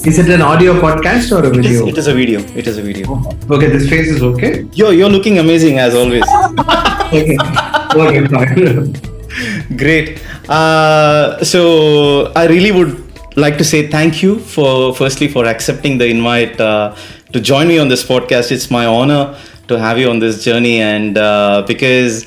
Is it an audio podcast or a video? It is a video. It is a video. Okay, this face is okay. You're looking amazing as always. Okay, okay, fine. Great. So I really would like to say thank you firstly for accepting the invite to join me on this podcast. It's my honor to have you on this journey, and because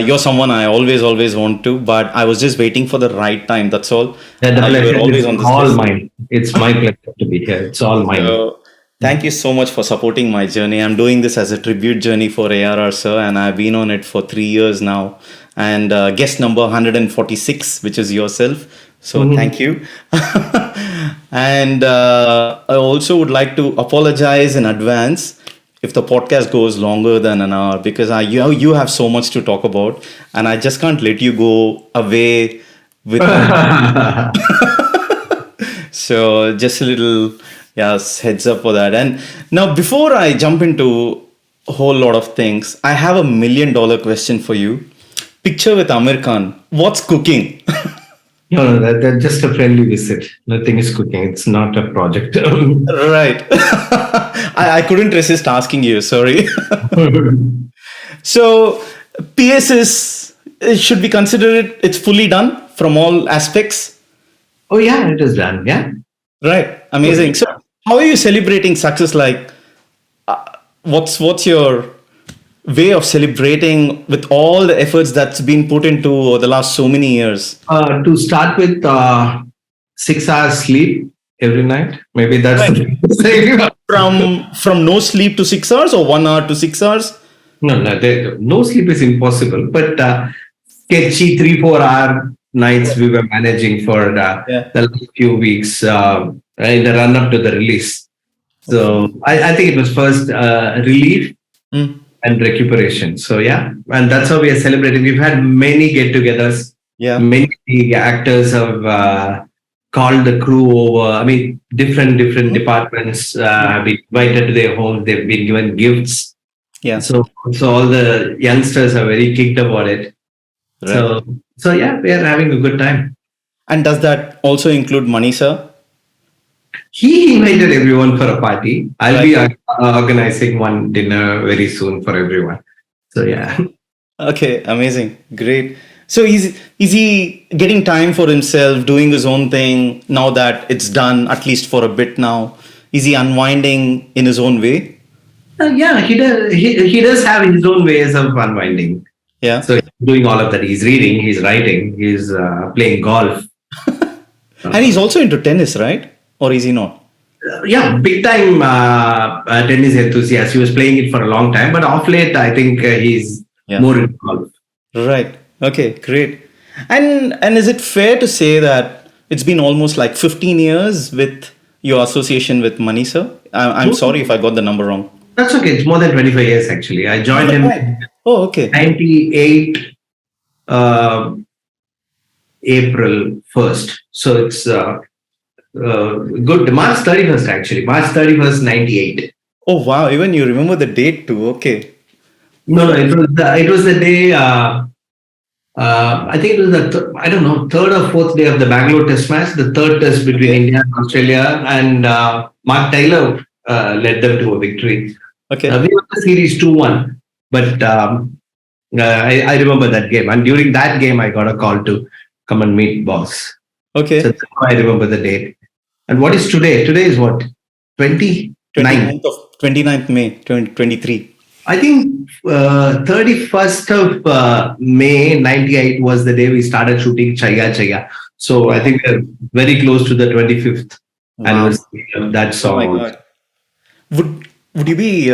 you're someone I always want to, but I was just waiting for the right time. That's all. The pleasure always is on this all list. mine. It's my pleasure to be here. It's all mine. So, thank you so much for supporting my journey. I'm doing this as a tribute journey for ARR, sir, and I've been on it for 3 years now. And guest number 146, which is yourself. So thank you. And I also would like to apologize in advance if the podcast goes longer than an hour, because you have so much to talk about, and I just can't let you go away with. So just a little heads up for that. And now, before I jump into a whole lot of things, I have $1 million question for you. Picture with Amir Khan. What's cooking? No, that's just a friendly visit. Nothing is cooking. It's not a project. Right. I couldn't resist asking you. Sorry. So, PS should we consider it's fully done from all aspects? Oh yeah, it is done. Yeah. Right. Amazing. So, how are you celebrating success? Like, what's your way of celebrating with all the efforts that's been put into over the last so many years? To start with, 6 hours sleep every night. Maybe that's Right. the thing. From no sleep to 6 hours, or 1 hour to 6 hours? No sleep is impossible. But sketchy 3-4 hour nights we were managing for the last few weeks in the run up to the release. So I think it was first relief and recuperation. So yeah, and that's how we are celebrating. We've had many get-togethers. Yeah. Many actors have called the crew over. I mean, different departments have been invited to their homes. They've been given gifts. Yeah. So all the youngsters are very kicked about it. Right. So yeah, we are having a good time. And does that also include money, sir? He invited everyone for a party. I'll Right. be organizing one dinner very soon for everyone. So yeah. Okay, amazing. Great. So is he getting time for himself, doing his own thing now that it's done, at least for a bit now? Is he unwinding in his own way? Yeah, he does. He does have his own ways of unwinding. Yeah. So he's doing all of that. He's reading, he's writing, he's playing golf. And he's also into tennis, right? Or is he not? Yeah, big time tennis enthusiast. He was playing it for a long time, but off late, I think he's more into golf. Right. Okay, great. And is it fair to say that it's been almost like 15 years with your association with Money, sir? I'm sorry if I got the number wrong. That's okay. It's more than 25 years actually. I joined him in Oh, okay. 98 April 1st. So it's good. March 31st actually. March 31st, 98. Oh, wow. Even you remember the date too. Okay. No, it was the day. I think it was the third or fourth day of the Bangalore Test match, the third test between India and Australia, and Mark Taylor led them to a victory. Okay. We won the series 2-1, but I remember that game, and during that game, I got a call to come and meet boss. Okay. So that's how I remember the date. And what is today? Today is what? 29th. 29th May 2023. I think 31st of May 98 was the day we started shooting Chaya Chaya. So I think we're very close to the 25th anniversary of that song. Oh my God. Would you be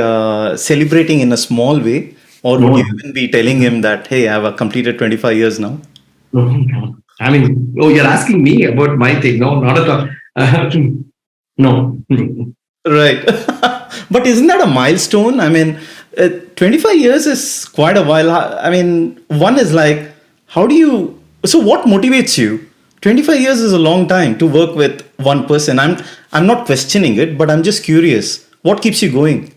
celebrating in a small way, or would you even be telling him that, hey, I've completed 25 years now? I mean, you're asking me about my thing. No, not at all. No. Right. But isn't that a milestone? I mean, 25 years is quite a while. I mean, one is like, so what motivates you? 25 years is a long time to work with one person. I'm not questioning it, but I'm just curious. What keeps you going?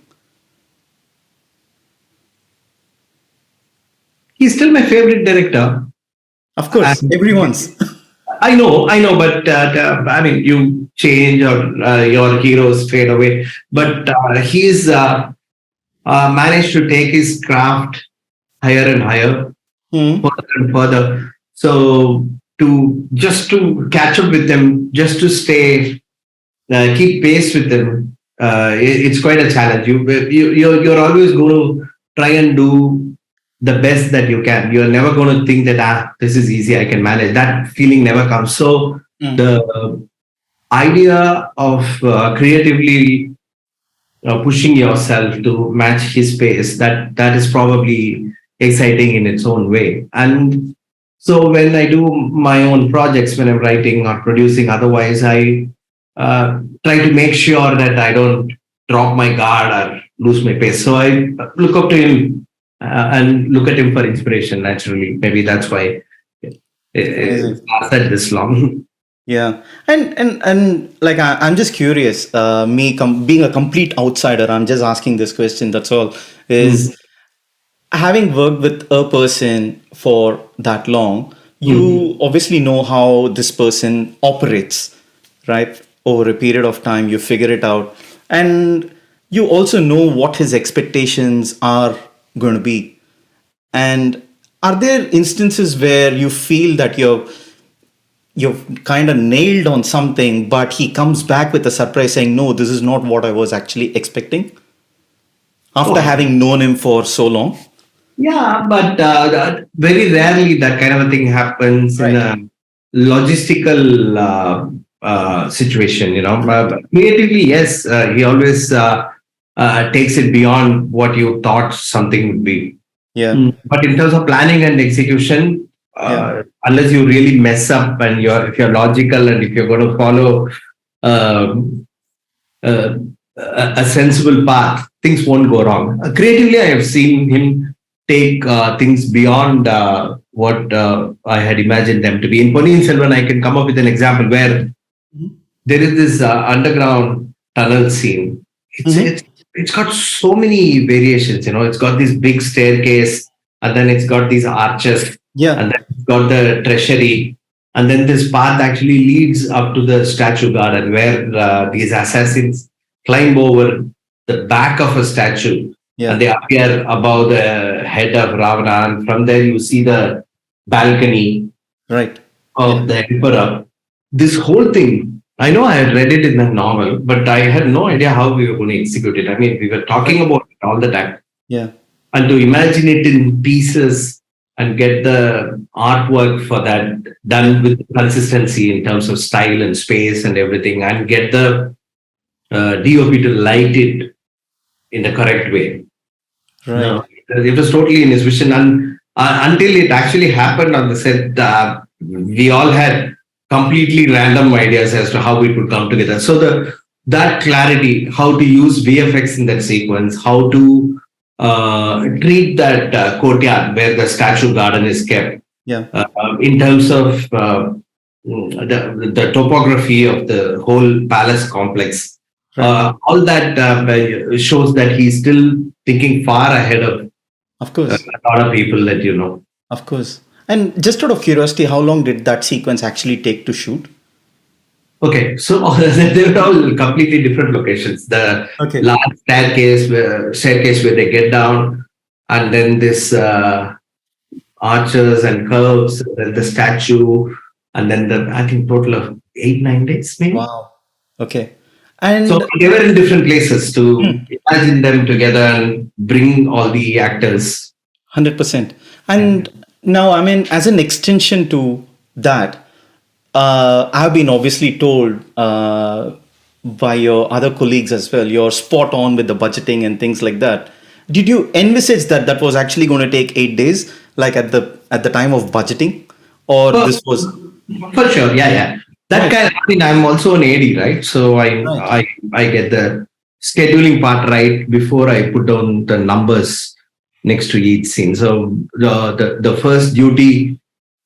He's still my favorite director. Of course, everyone's. I know, but I mean, you change or your heroes fade away. But he's managed to take his craft higher and higher, Hmm. further and further. So to catch up with them, just to stay, keep pace with them, it's quite a challenge. You're always going to try and do the best that you can. You're never going to think that this is easy, I can manage. That feeling never comes. So Hmm. the idea of creatively pushing yourself to match his pace, that is probably exciting in its own way. And so when I do my own projects, when I'm writing or producing, otherwise I try to make sure that I don't drop my guard or lose my pace. So I look up to him and look at him for inspiration. Naturally, maybe that's why it Amazing. lasted this long. Yeah, and like I'm just curious. Being a complete outsider, I'm just asking this question. That's all. Mm. Is having worked with a person for that long, Mm. you obviously know how this person operates, right? Over a period of time, you figure it out, and you also know what his expectations are going to be. And are there instances where you feel that you've kind of nailed on something, but he comes back with a surprise saying, "No, this is not what I was actually expecting," after Oh, having known him for so long? yeah, but very rarely that kind of a thing happens in Right. a logistical situation. But creatively, yes, he always takes it beyond what you thought something would be. Yeah. But in terms of planning and execution, Yeah. unless you really mess up and if you're logical and if you're going to follow um, a sensible path, things won't go wrong. Creatively, I have seen him take things beyond what I had imagined them to be. In Ponniyin Selvan, I can come up with an example where there is this underground tunnel scene. Hmm. It's got so many variations. It's got this big staircase, and then it's got these arches, Yeah. and then it's got the treasury, and then this path actually leads up to the statue garden where these assassins climb over the back of a statue and Yeah. they appear above the head of Ravana. And from there, you see the balcony Right. Yeah. of the emperor. This whole thing, I know I had read it in the novel, but I had no idea how we were going to execute it. I mean, we were talking Right. about it all the time. Yeah. And to imagine it in pieces and get the artwork for that done with consistency in terms of style and space and everything, and get the DOP to light it in the correct way. Right. No, it was totally in his vision. And until it actually happened on the set, we all had completely random ideas as to how it would come together. So that clarity, how to use VFX in that sequence, how to treat that courtyard where the statue garden is kept, Yeah. in terms of the topography of the whole palace complex. Right. All that shows that he's still thinking far ahead of Of course. a lot of people that you know. Of course. And just out of curiosity, how long did that sequence actually take to shoot? Okay, so they're all completely different locations. The Okay. large staircase where they get down, and then this arches and curves, then the statue, and then I think total of 8 9 days maybe. Wow. Okay. So And they were in different places to hmm, imagine them together and bring all the actors. 100%. Yeah. And now, I mean, as an extension to that, I've been obviously told by your other colleagues as well, you're spot on with the budgeting and things like that. Did you envisage that that was actually going to take 8 days, like at the time of budgeting, or For, this was for sure, yeah, yeah. That right, kind. I mean, I'm also an AD, right? So right, I get the scheduling part right before I put down the numbers next to each scene. So the first duty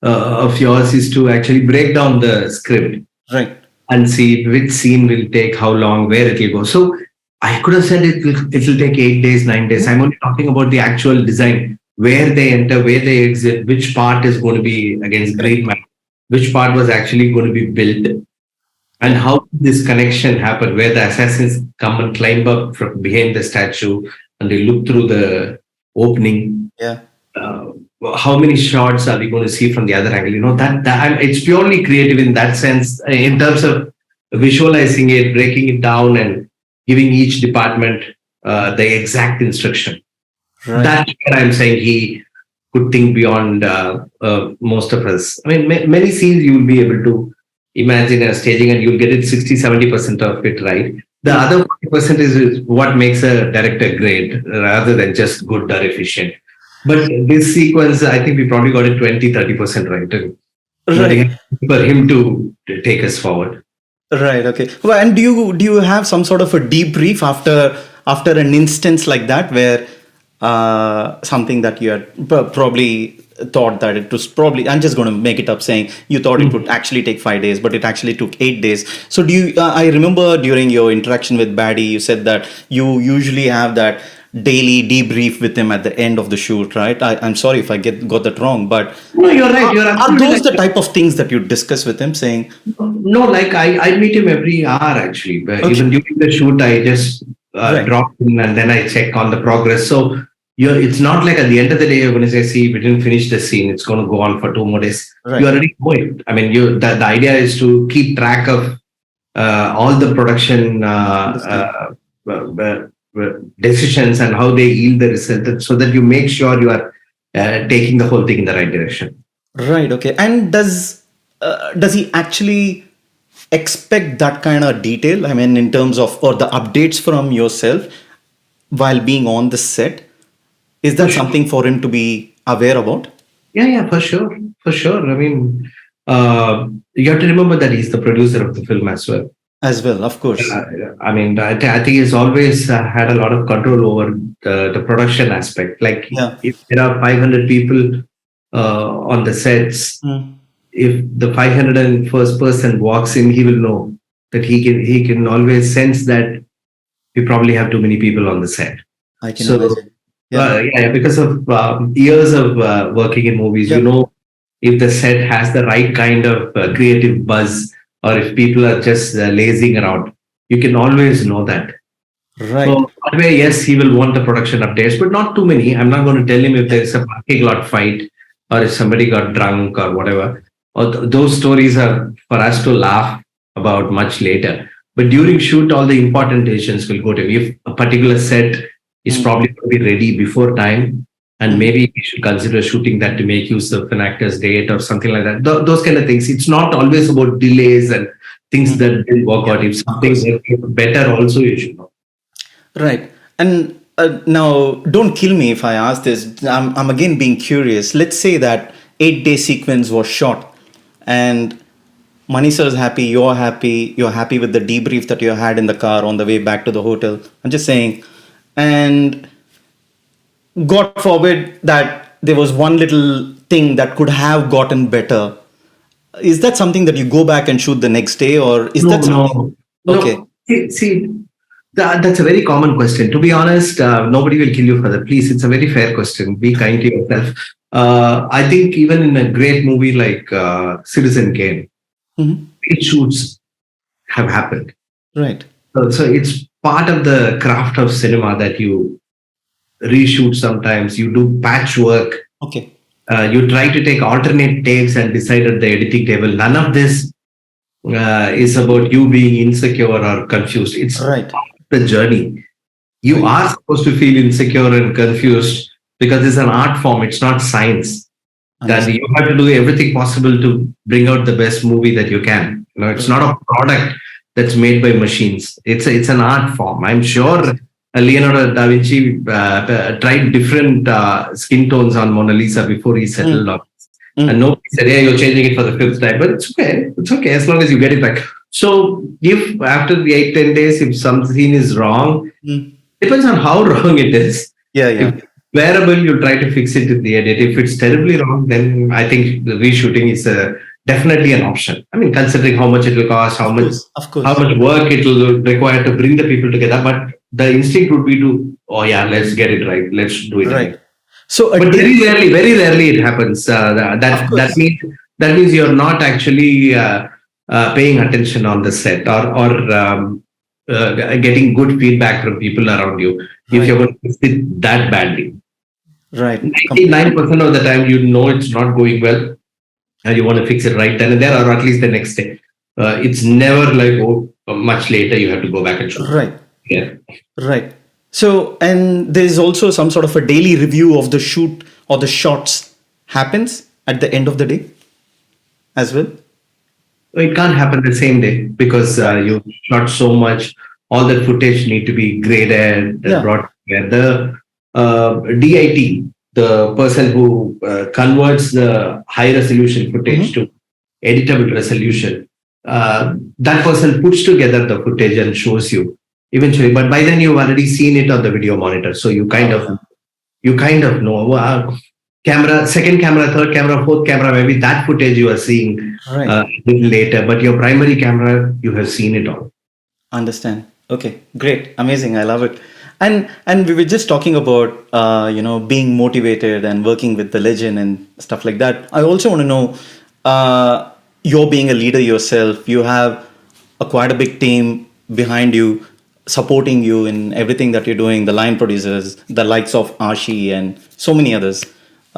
of yours is to actually break down the script right, and see which scene will take how long, where it will go. So I could have said it will take 8 days, 9 days. I'm only talking about the actual design, where they enter, where they exit, which part is going to be against correct, green man. which part was actually going to be built, and how this connection happened, where the assassins come and climb up from behind the statue and they look through the opening. Yeah. Uh, how many shots are we going to see from the other angle? It's purely creative in that sense, in terms of visualizing it, breaking it down, and giving each department the exact instruction. Right. That's where I'm saying he could think beyond most of us. I mean, many scenes you will be able to imagine a staging and you'll get it 60-70% of it right. The other 40% is what makes a director great rather than just good or efficient. But this sequence, I think we probably got it 20-30% right. Right. For him to take us forward. Right. Okay. Well, and do you have some sort of a debrief after an instance like that, where something that you had probably thought that it was probably, I'm just going to make it up, saying you thought it would actually take 5 days, but it actually took 8 days. So do you? I remember during your interaction with Baddy, you said that you usually have that daily debrief with him at the end of the shoot, right? I'm sorry if I got that wrong, but no, you're right. Are those the type of things that you discuss with him, saying? No, like I meet him every hour actually. Okay. Even during the shoot, I just drop in and then I check on the progress. So it's not like at the end of the day you're going to say, see, we didn't finish the scene, it's going to go on for 2 more days. Right. You already know it. I mean, the idea is to keep track of all the production decisions and how they yield the result, so that you make sure you are taking the whole thing in the right direction. Right. Okay. And does he actually expect that kind of detail? I mean, in terms of, or the updates from yourself while being on the set, is that something for him to be aware about? Yeah, for sure. I mean, you have to remember that he's the producer of the film as well. As well, of course. I mean, I think he's always had a lot of control over the production aspect. Like, if there are 500 people on the sets, if the 501st person walks in, he will know that he can always sense that we probably have too many people on the set. I can imagine. Because of years of working in movies, you know, if the set has the right kind of creative buzz, or if people are just lazing around, you can always know that. Right. So that way, yes, he will want the production updates, but not too many. I'm not going to tell him if there is a parking lot fight or if somebody got drunk or whatever. Or those stories are for us to laugh about much later. But during shoot, all the important decisions will go to him. If a particular set is probably going to be ready before time, and maybe we should consider shooting that to make use of an actor's date or something like that. Those kind of things. It's not always about delays and things that didn't work out. If something better, also you should know. Right. And now, don't kill me if I ask this. I'm again being curious. Let's say that 8-day sequence was shot, and Manisha is happy, you're happy with the debrief that you had in the car on the way back to the hotel. I'm just saying, and God forbid that there was one little thing that could have gotten better. Is that something that you go back and shoot the next day, or is that something? No. Okay. See, that's a very common question. To be honest, nobody will kill you for that. Please, it's a very fair question. Be kind to yourself. I think even in a great movie like Citizen Kane, reshoots have happened. Right. So it's part of the craft of cinema that you reshoot sometimes, you do patchwork. Okay. You try to take alternate takes and decide at the editing table. None of this is about you being insecure or confused. It's the journey. You are supposed to feel insecure and confused because it's an art form. It's not science. That you have to do everything possible to bring out the best movie that you can. You know, it's not a product that's made by machines. It's an art form. I'm sure Leonardo da Vinci tried different skin tones on Mona Lisa before he settled on. And nobody said, yeah, you're changing it for the 5th time. But it's okay. It's okay as long as you get it back. So if after the 8-10 days, if some scene is wrong, depends on how wrong it is. If wearable, you try to fix it in the edit. If it's terribly wrong, then I think the reshooting is definitely an option. I mean, considering how much it will cost, how much work it will require to bring the people together. But the instinct would be to, let's get it right. Let's do it right. So, but very rarely it happens. That means that means you're not actually paying attention on the set, or getting good feedback from people around you. If you're going to fix it that badly, Right. 99% of the time, it's not going well, and you want to fix it right then and there, or at least the next day. It's never like, much later you have to go back and shoot. Right. Yeah. Right. So, and there's also some sort of a daily review of the shoot or the shots happens at the end of the day as well. It can't happen the same day because you shot so much. All the footage need to be graded and brought together. DIT, the person who converts the high resolution footage to editable resolution, that person puts together the footage and shows you eventually. But by then you've already seen it on the video monitor, so you kind of know. Camera, second camera, third camera, fourth camera, maybe that footage you are seeing a little later, but your primary camera, you have seen it all. Understand. Okay, great, amazing. I love it. And we were just talking about being motivated and working with the legend and stuff like that. I also want to know, you're being a leader yourself. You have quite a big team behind you, supporting you in everything that you're doing. The line producers, the likes of Ashi and so many others.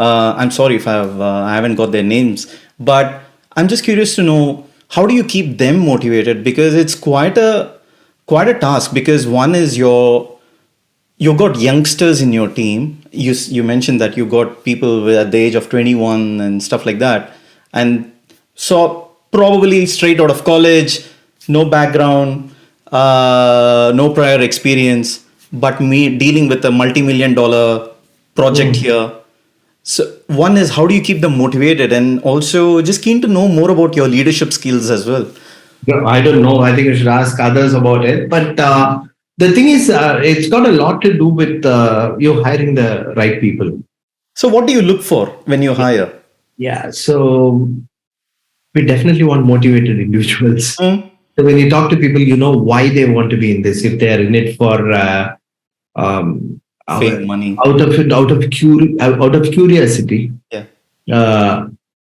I'm sorry if I haven't got their names, but I'm just curious to know, how do you keep them motivated? Because it's quite a task. Because one is you got youngsters in your team. You mentioned that you got people at the age of 21 and stuff like that, and so probably straight out of college, no background, no prior experience, but me dealing with a multi-million-dollar project here. So one is, how do you keep them motivated? And also just keen to know more about your leadership skills as well. I don't know. I think you should ask others about it. But the thing is, it's got a lot to do with you hiring the right people. So what do you look for when you hire? Yeah. So we definitely want motivated individuals. So when you talk to people, you know why they want to be in this. If they are in it for fame, money, out of curiosity,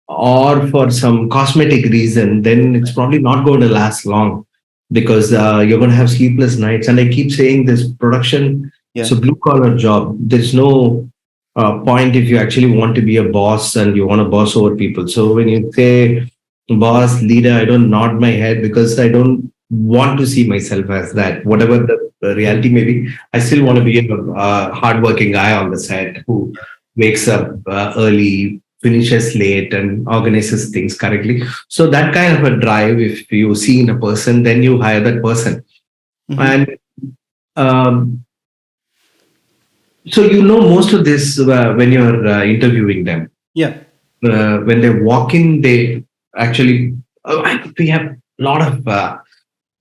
or for some cosmetic reason, then it's probably not going to last long, because you're going to have sleepless nights. And I keep saying this: production, it's a blue collar job. There's no point if you actually want to be a boss and you want to boss over people. So when you say boss, leader, I don't nod my head, because I don't want to see myself as that. Whatever the reality may be, I still want to be a hardworking guy on the set who wakes up early, finishes late, and organizes things correctly. So that kind of a drive, if you see in a person, then you hire that person. And so most of this when you're interviewing them. When they walk in, they actually, we have a lot of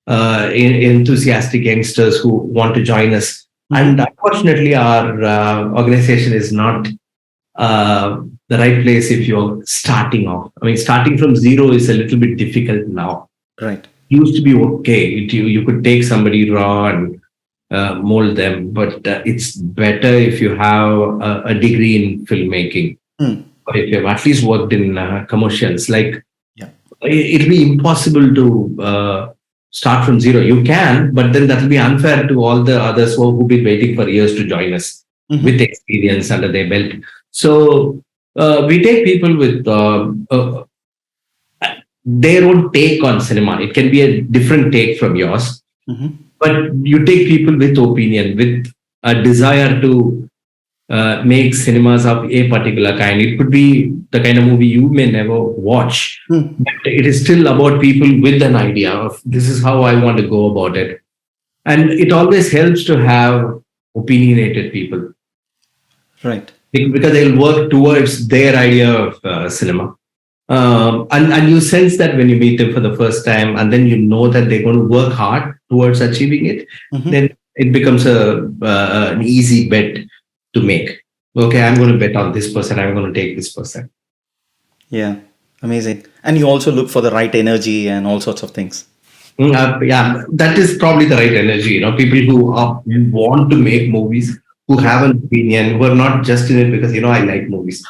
enthusiastic youngsters who want to join us. And unfortunately, our organization is not the right place if you're starting off. I mean, starting from zero is a little bit difficult now. Right. It used to be okay. You could take somebody raw and mold them, but it's better if you have a degree in filmmaking, or if you have at least worked in commercials. Like, it'll be impossible to start from zero. You can, but then that will be unfair to all the others who've been waiting for years to join us with experience under their belt. So we take people with their own take on cinema. It can be a different take from yours, but you take people with opinion, with a desire to make cinemas of a particular kind. It could be the kind of movie you may never watch, but it is still about people with an idea of, this is how I want to go about it. And it always helps to have opinionated people. Right. Because they'll work towards their idea of cinema. And you sense that when you meet them for the first time, and then you know that they're going to work hard towards achieving it, then it becomes an easy bet to make. Okay, I'm going to bet on this person. I'm going to take this person. Yeah, amazing. And you also look for the right energy and all sorts of things. That is probably the right energy. People who want to make movies, who have an opinion, who are not just in it because, I like movies.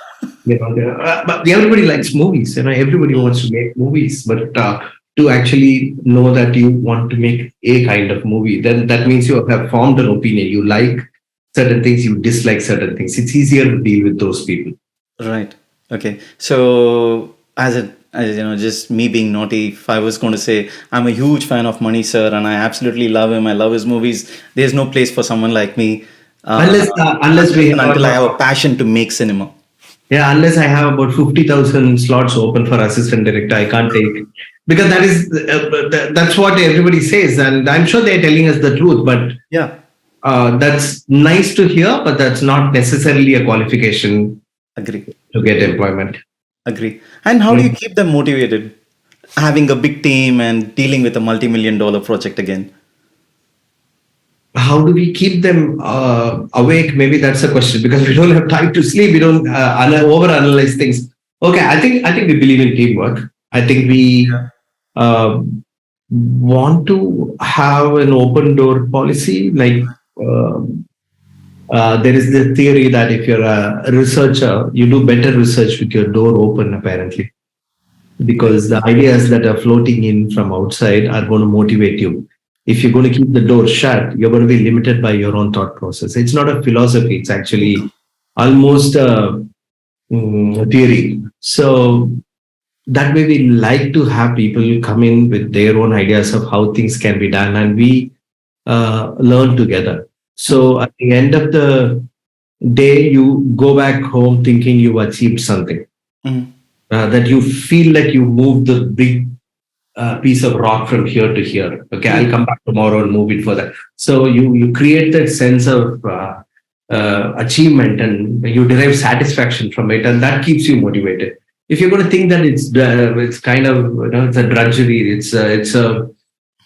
But everybody likes movies. Everybody wants to make movies, but to actually know that you want to make a kind of movie, then that means you have formed an opinion. You like certain things, you dislike certain things. It's easier to deal with those people. Right. Okay. So as just me being naughty, if I was going to say I'm a huge fan of Mani sir and I absolutely love him, I love his movies. There's no place for someone like me. Unless we have until I have a passion to make cinema. Yeah, unless I have about 50,000 slots open for assistant director, I can't take, because that's what everybody says, and I'm sure they're telling us the truth. But yeah, that's nice to hear, but that's not necessarily a qualification. Agree. To get employment. Agree. And how do you keep them motivated? Having a big team and dealing with a multi-million-dollar project again. How do we keep them awake? Maybe that's a question, because we don't have time to sleep. We don't overanalyze things. Okay, I think we believe in teamwork. I think we want to have an open door policy. Like there is the theory that if you're a researcher, you do better research with your door open, apparently, because the ideas that are floating in from outside are going to motivate you. If you're going to keep the door shut, you're going to be limited by your own thought process. It's not a philosophy. It's actually almost a theory. So that way we like to have people come in with their own ideas of how things can be done, and we learn together. So at the end of the day, you go back home thinking you achieved something. That you feel like you moved the big piece of rock from here to here. Okay, I'll come back tomorrow and move it further. So you create that sense of achievement, and you derive satisfaction from it, and that keeps you motivated. If you're going to think that it's kind of it's a drudgery, it's a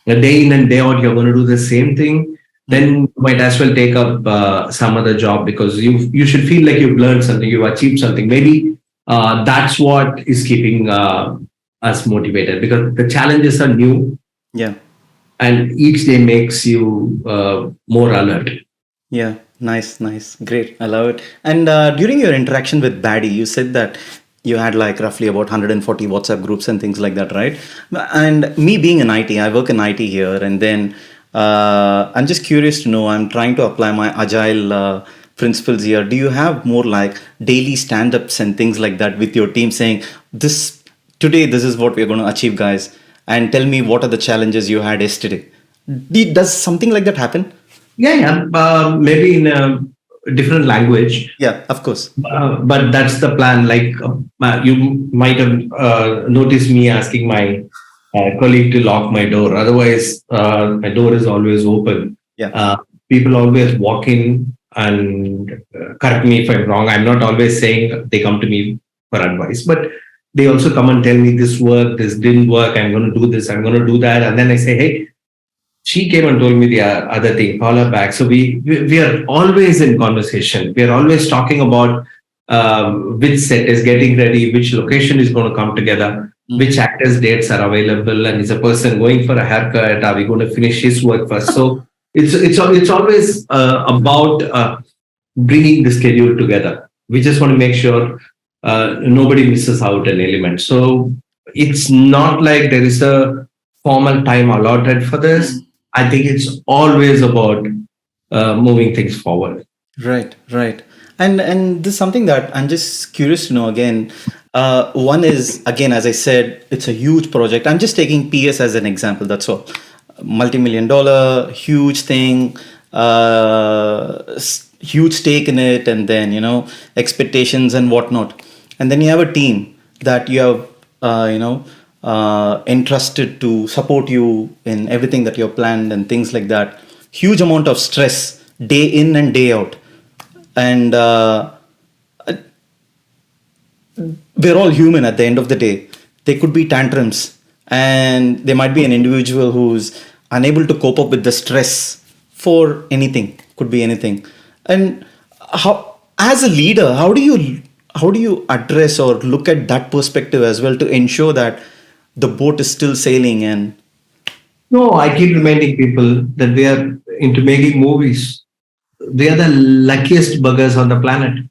day in and day out, you're going to do the same thing, then you might as well take up some other job, because you should feel like you've learned something, you've achieved something. Maybe that's what is keeping us motivated, because the challenges are new. Yeah. And each day makes you more alert. Yeah. Nice. Great. I love it. And during your interaction with Baddy, you said that you had like roughly about 140 WhatsApp groups and things like that, right? And me being in IT, I work in IT here, and then I'm just curious to know, I'm trying to apply my agile principles here. Do you have more like daily stand-ups and things like that with your team, saying today this is what we're going to achieve, guys, and tell me what are the challenges you had yesterday? Does something like that happen? Yeah. Maybe in a different language. Yeah, of course. But that's the plan. Like you might have noticed me asking my colleague to lock my door. Otherwise, my door is always open. Yeah. People always walk in and correct me if I'm wrong. I'm not always saying they come to me for advice, but they also come and tell me this worked, this didn't work, I'm going to do this, I'm going to do that. And then I say, hey, she came and told me the other thing, call her back. So we are always in conversation. We are always talking about which set is getting ready, which location is going to come together, which actors' dates are available, and is a person going for a haircut? Are we going to finish his work first? So it's always about bringing the schedule together. We just want to make sure nobody misses out an element. So it's not like there is a formal time allotted for this. I think it's always about moving things forward. Right. And this is something that I'm just curious to know again. One is, again, as I said, it's a huge project. I'm just taking PS as an example. That's all. Multi-million-dollar, huge thing, huge stake in it, and then, expectations and whatnot. And then you have a team that you have, entrusted to support you in everything that you've planned and things like that. Huge amount of stress day in and day out. And we're all human at the end of the day. There could be tantrums, and there might be an individual who's unable to cope up with the stress for anything, could be anything. And how, as a leader, how do you address or look at that perspective as well to ensure that the boat is still sailing? And no, I keep reminding people that we are into making movies. They are the luckiest buggers on the planet.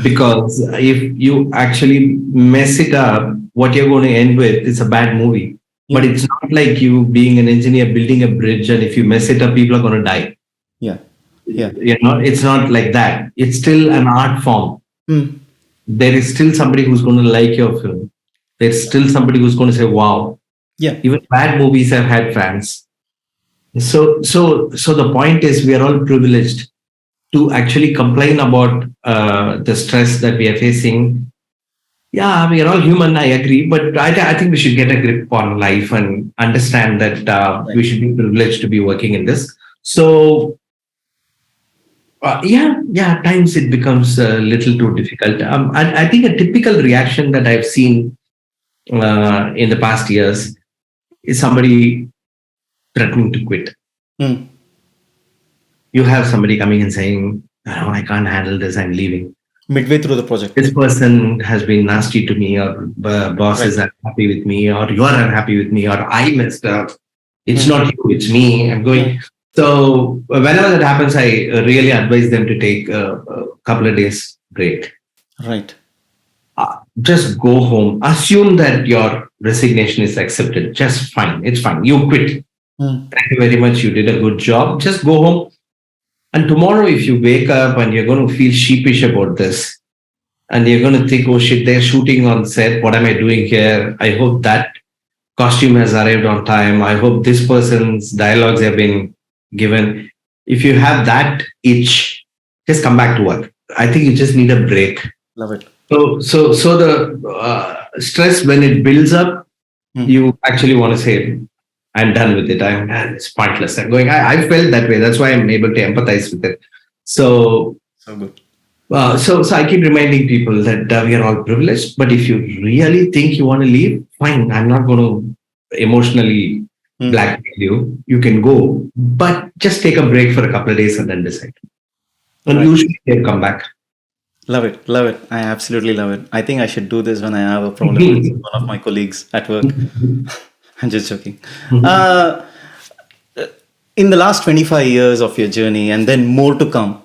because if you actually mess it up, what you're going to end with is a bad movie. But it's not like you being an engineer building a bridge, and if you mess it up, people are going to die. Yeah. Yeah. It's not like that. It's still an art form. Mm. There is still somebody who's going to like your film. There's still somebody who's going to say, "Wow." Yeah. Even bad movies have had fans. So the point is, we are all privileged to actually complain about the stress that we are facing. Yeah, we are all human. I agree, but I think we should get a grip on life and understand that we should be privileged to be working in this. So yeah, times it becomes a little too difficult. I think a typical reaction that I've seen in the past years is somebody threatening to quit. Mm. You have somebody coming and saying, "Oh, I can't handle this, I'm leaving." Midway through the project. This person has been nasty to me, or boss is unhappy with me, or you are unhappy with me, or I messed up. It's not you, it's me. I'm going. So whenever that happens, I really advise them to take a couple of days break. Right. Just go home. Assume that your resignation is accepted. Just fine. It's fine. You quit. Thank you very much. You did a good job. Just go home. And tomorrow, if you wake up and you're going to feel sheepish about this, and you're going to think, "Oh shit, they're shooting on set. What am I doing here? I hope that costume has arrived on time. I hope this person's dialogues have been given." If you have that itch, just come back to work. I think you just need a break. Love it. So the stress, when it builds up, you actually want to say, "I'm done with it. It's pointless. I'm going." I felt that way. That's why I'm able to empathize with it. So good. So I keep reminding people that we are all privileged. But if you really think you want to leave, fine. I'm not going to emotionally blackmail you. You can go, but just take a break for a couple of days and then decide. And usually they'll come back. Love it. Love it. I absolutely love it. I think I should do this when I have a problem with one of my colleagues at work. I'm just joking. In the last 25 years of your journey, and then more to come,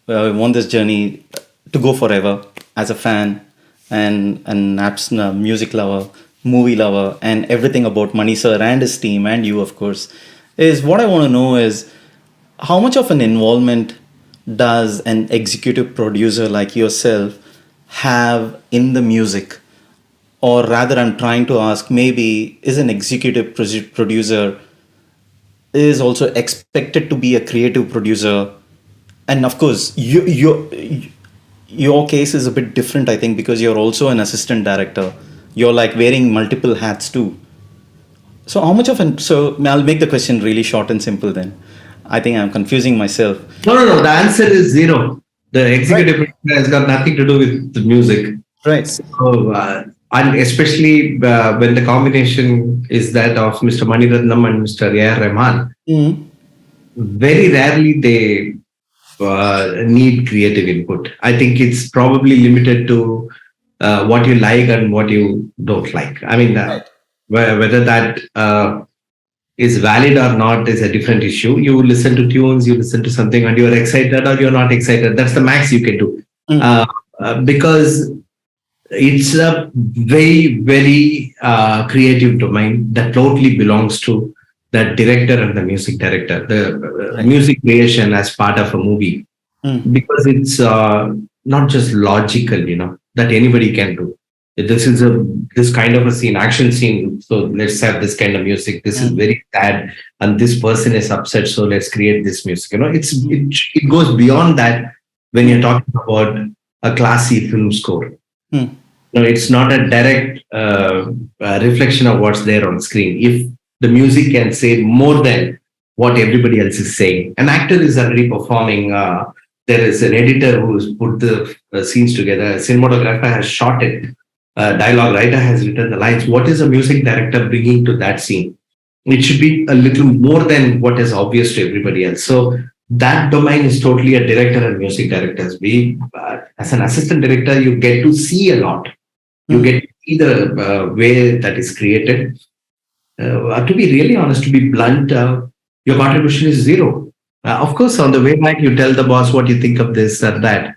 I want this journey to go forever as a fan and a music lover, movie lover, and everything about Mani sir and his team and you, of course, is what I want to know is how much of an involvement does an executive producer like yourself have in the music? Or rather, I'm trying to ask, maybe is an executive producer is also expected to be a creative producer? And of course, your case is a bit different, I think, because you're also an assistant director. You're like wearing multiple hats too. So how much of so I'll make the question really short and simple then. I think I'm confusing myself. No. The answer is zero. The executive producer has got nothing to do with the music. Right. So, and especially when the combination is that of Mr. Maniratnam and Mr. A.R.Rahman, very rarely they need creative input. I think it's probably limited to what you like and what you don't like. I mean, whether that is valid or not is a different issue. You listen to tunes, you listen to something, and you're excited or you're not excited. That's the max you can do. Because it's a very, very creative domain that totally belongs to the director and the music director, the music creation as part of a movie. Because it's not just logical, that anybody can do. This is this kind of a scene, action scene. So let's have this kind of music. This is very sad, and this person is upset. So let's create this music. It goes beyond that when you're talking about a classy film score. It's not a direct reflection of what's there on screen. If the music can say more than what everybody else is saying, an actor is already performing. There is an editor who's put the scenes together. A cinematographer has shot it. Dialogue writer has written the lines. What is a music director bringing to that scene? It should be a little more than what is obvious to everybody else. So that domain is totally a director and music directors. As an assistant director, you get to see a lot. You get to see the way that is created. To be really honest, to be blunt, your contribution is zero. Of course, on the way back, you tell the boss what you think of this or that.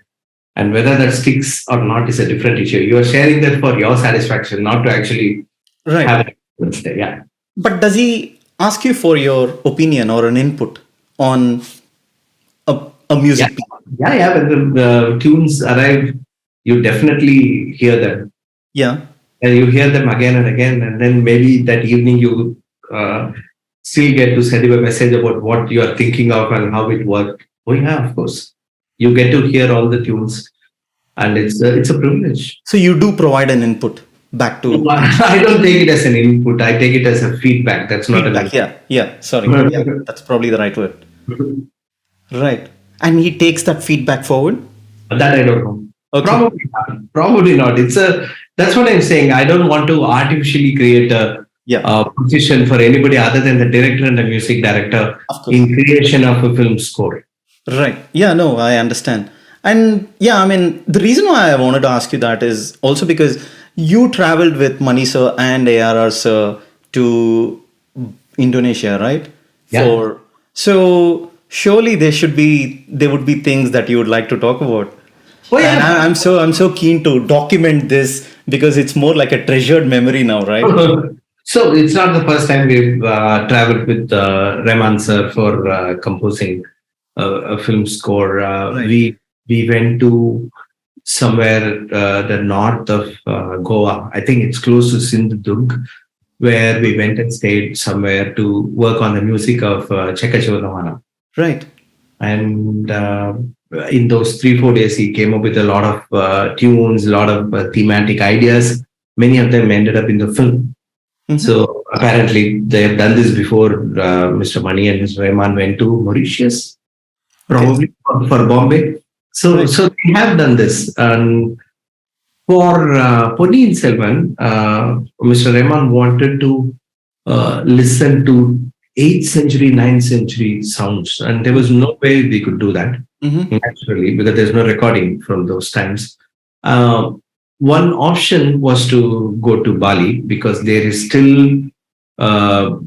And whether that sticks or not is a different issue. You are sharing that for your satisfaction, not to actually have Right. an influence there. Yeah. But does he ask you for your opinion or an input on a Yeah. music piece? Yeah. When the tunes arrive, you definitely hear them. Yeah. And you hear them again and again. And then maybe that evening you uh, still get to send him a message about what you are thinking of and how it worked. Oh, yeah, of course. You get to hear all the tunes. And it's a privilege. So you do provide an input back to I don't take it as an input. I take it as a feedback. That's not an feedback. input. Yeah. Yeah. Sorry. Yeah. That's probably the right word. Right. And he takes that feedback forward. That I don't know. Okay. Probably not. Probably not. That's what I'm saying. I don't want to artificially create a position for anybody other than the director and the music director in creation of a film score. Right. Yeah, no, I understand. And yeah, I mean, the reason why I wanted to ask you that is also because you traveled with Mani sir and ARR sir to Indonesia, right? Yeah. So surely there would be things that you would like to talk about. Oh, yeah. And I'm so keen to document this because it's more like a treasured memory now, right? So it's not the first time we've traveled with Rahman sir for composing a film score. We went to somewhere the north of Goa. I think it's close to Sindhudurg, where we went and stayed somewhere to work on the music of Chekka. Right. And in those 3-4 days, he came up with a lot of tunes, a lot of thematic ideas. Many of them ended up in the film. Mm-hmm. So apparently they have done this before. Mr. Mani and Mr. Rahman went to Mauritius, probably for Bombay. So we have done this. And for Ponniyin Selvan, Mr. Rahman wanted to listen to 8th century, 9th century sounds. And there was no way we could do that naturally because there's no recording from those times. One option was to go to Bali because there is still a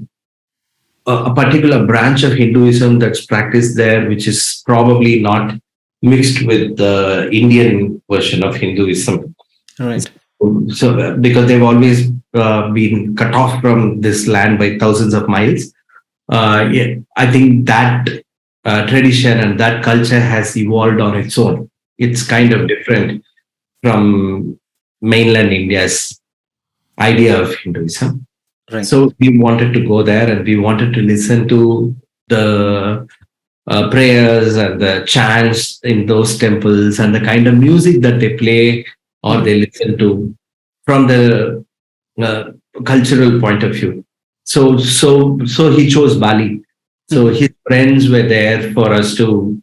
particular branch of Hinduism that's practiced there, which is probably not mixed with the Indian version of Hinduism. Right. So, because they've always been cut off from this land by thousands of miles, I think that tradition and that culture has evolved on its own. It's kind of different from mainland India's idea of Hinduism. Right. So we wanted to go there and we wanted to listen to the prayers and the chants in those temples and the kind of music that they play or they listen to from the cultural point of view. So he chose Bali. So his friends were there for us to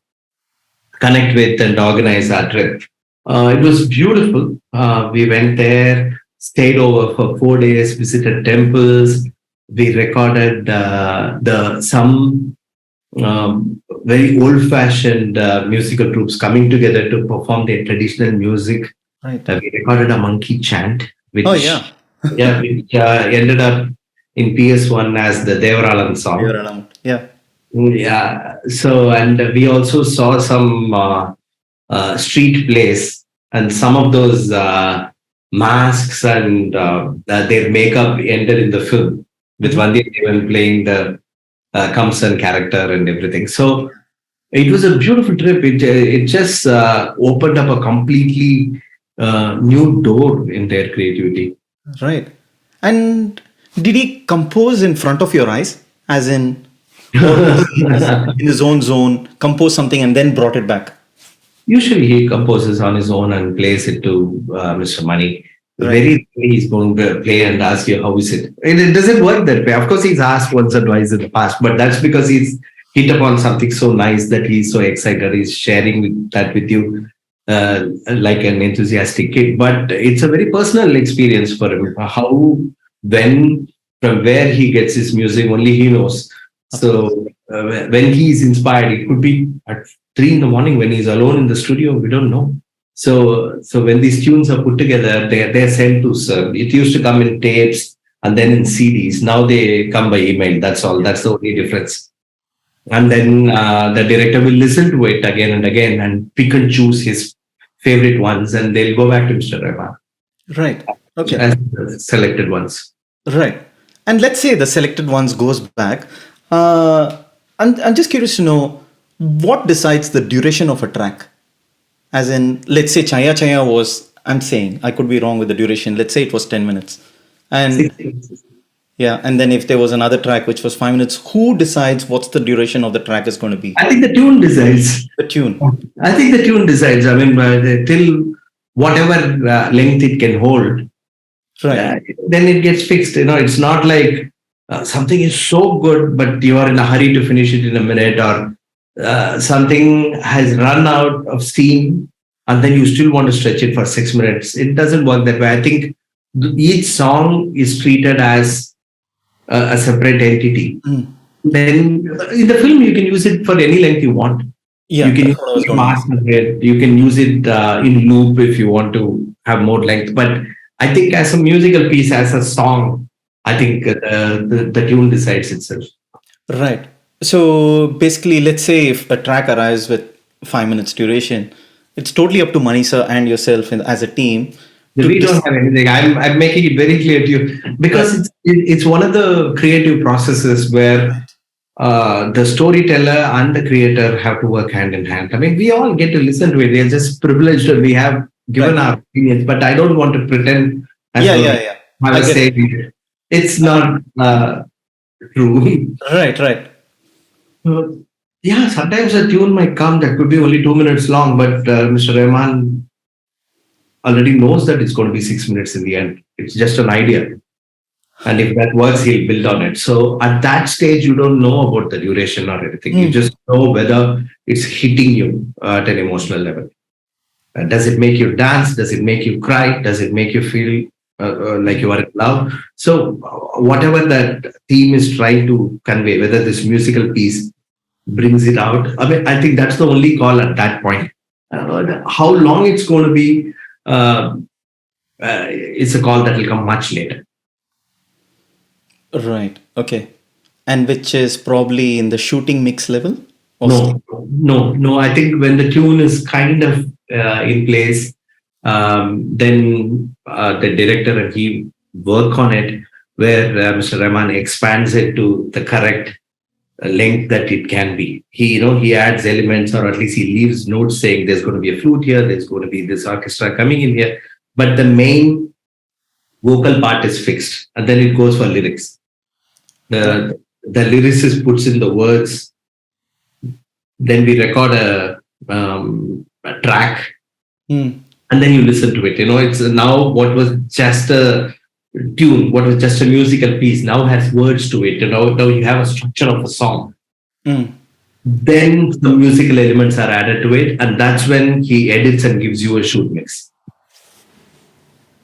connect with and organize our trip. It was beautiful. We went there, stayed over for 4 days, visited temples. We recorded some very old-fashioned musical groups coming together to perform their traditional music. Right. We recorded a monkey chant, which which ended up in PS1 as the Devaralan song. Yeah. Yeah. So, and we also saw some street plays, and some of those masks and their makeup ended in the film with Vandiyadevan playing the Kamsan character and everything. So it was a beautiful trip. It just opened up a completely new door in their creativity. Right. And did he compose in front of your eyes, as in in his own zone, compose something and then brought it back? Usually he composes on his own and plays it to Mr. Mani. Right. Very rarely he's going to play and ask you, how is it? It doesn't work that way. Of course, he's asked once or twice in the past, but that's because he's hit upon something so nice that he's so excited. He's sharing that with you like an enthusiastic kid. But it's a very personal experience for him. How, when, from where he gets his music, only he knows. So when he's inspired, it could be at 3 a.m. when he's alone in the studio. We don't know. So when these tunes are put together, they're sent to sir. It used to come in tapes and then in CDs. Now they come by email. That's all. That's the only difference. And then the director will listen to it again and again and pick and choose his favorite ones, and they'll go back to Mr. Rahman Right. Okay. as the selected ones. Right. And let's say the selected ones goes back. I'm just curious to know what decides the duration of a track. As in, let's say Chaya Chaya was, I'm saying, I could be wrong with the duration. Let's say it was 10 minutes. And yeah, and then if there was another track which was 5 minutes, who decides what's the duration of the track is going to be? I think the tune decides. The tune. I think the tune decides. I mean, till whatever length it can hold, Right. then it gets fixed. It's not like something is so good, but you are in a hurry to finish it in a minute, or something has run out of steam, and then you still want to stretch it for 6 minutes. It doesn't work that way. I think each song is treated as a separate entity. Then in the film, you can use it for any length you want. Yeah, you can that's what I was use going to it. You can use it in loop if you want to have more length. But I think as a musical piece, as a song, I think the tune decides itself. Right. So basically, let's say if a track arrives with 5 minutes duration, it's totally up to Mani sir and yourself as a team. We don't have anything. I'm making it very clear to you, because it's one of the creative processes where the storyteller and the creator have to work hand in hand. I mean, we all get to listen to it. We're just privileged that we have given our opinions, but I don't want to pretend as Yeah. I was saying it's not true. Right. Yeah, sometimes a tune might come that could be only 2 minutes long, but Mr. Rahman already knows that it's going to be 6 minutes in the end. It's just an idea. And if that works, he'll build on it. So at that stage, you don't know about the duration or anything. You just know whether it's hitting you at an emotional level. Does it make you dance? Does it make you cry? Does it make you feel like you are in love? So whatever that theme is trying to convey, whether this musical piece brings it out, I mean, I think that's the only call at that point. How long it's going to be, it's a call that will come much later. Right. Okay. And which is probably in the shooting mix level? No. I think when the tune is kind of in place, then the director and he work on it, where Mr. Rahman expands it to the correct length that it can be. He adds elements, or at least he leaves notes saying there's going to be a flute here, there's going to be this orchestra coming in here, but the main vocal part is fixed, and then it goes for lyrics. The lyricist puts in the words. Then we record a track, and then you listen to it. It's now what was just a tune, what was just a musical piece, now has words to it. Now you have a structure of a song. Then the musical elements are added to it, and that's when he edits and gives you a shoot mix.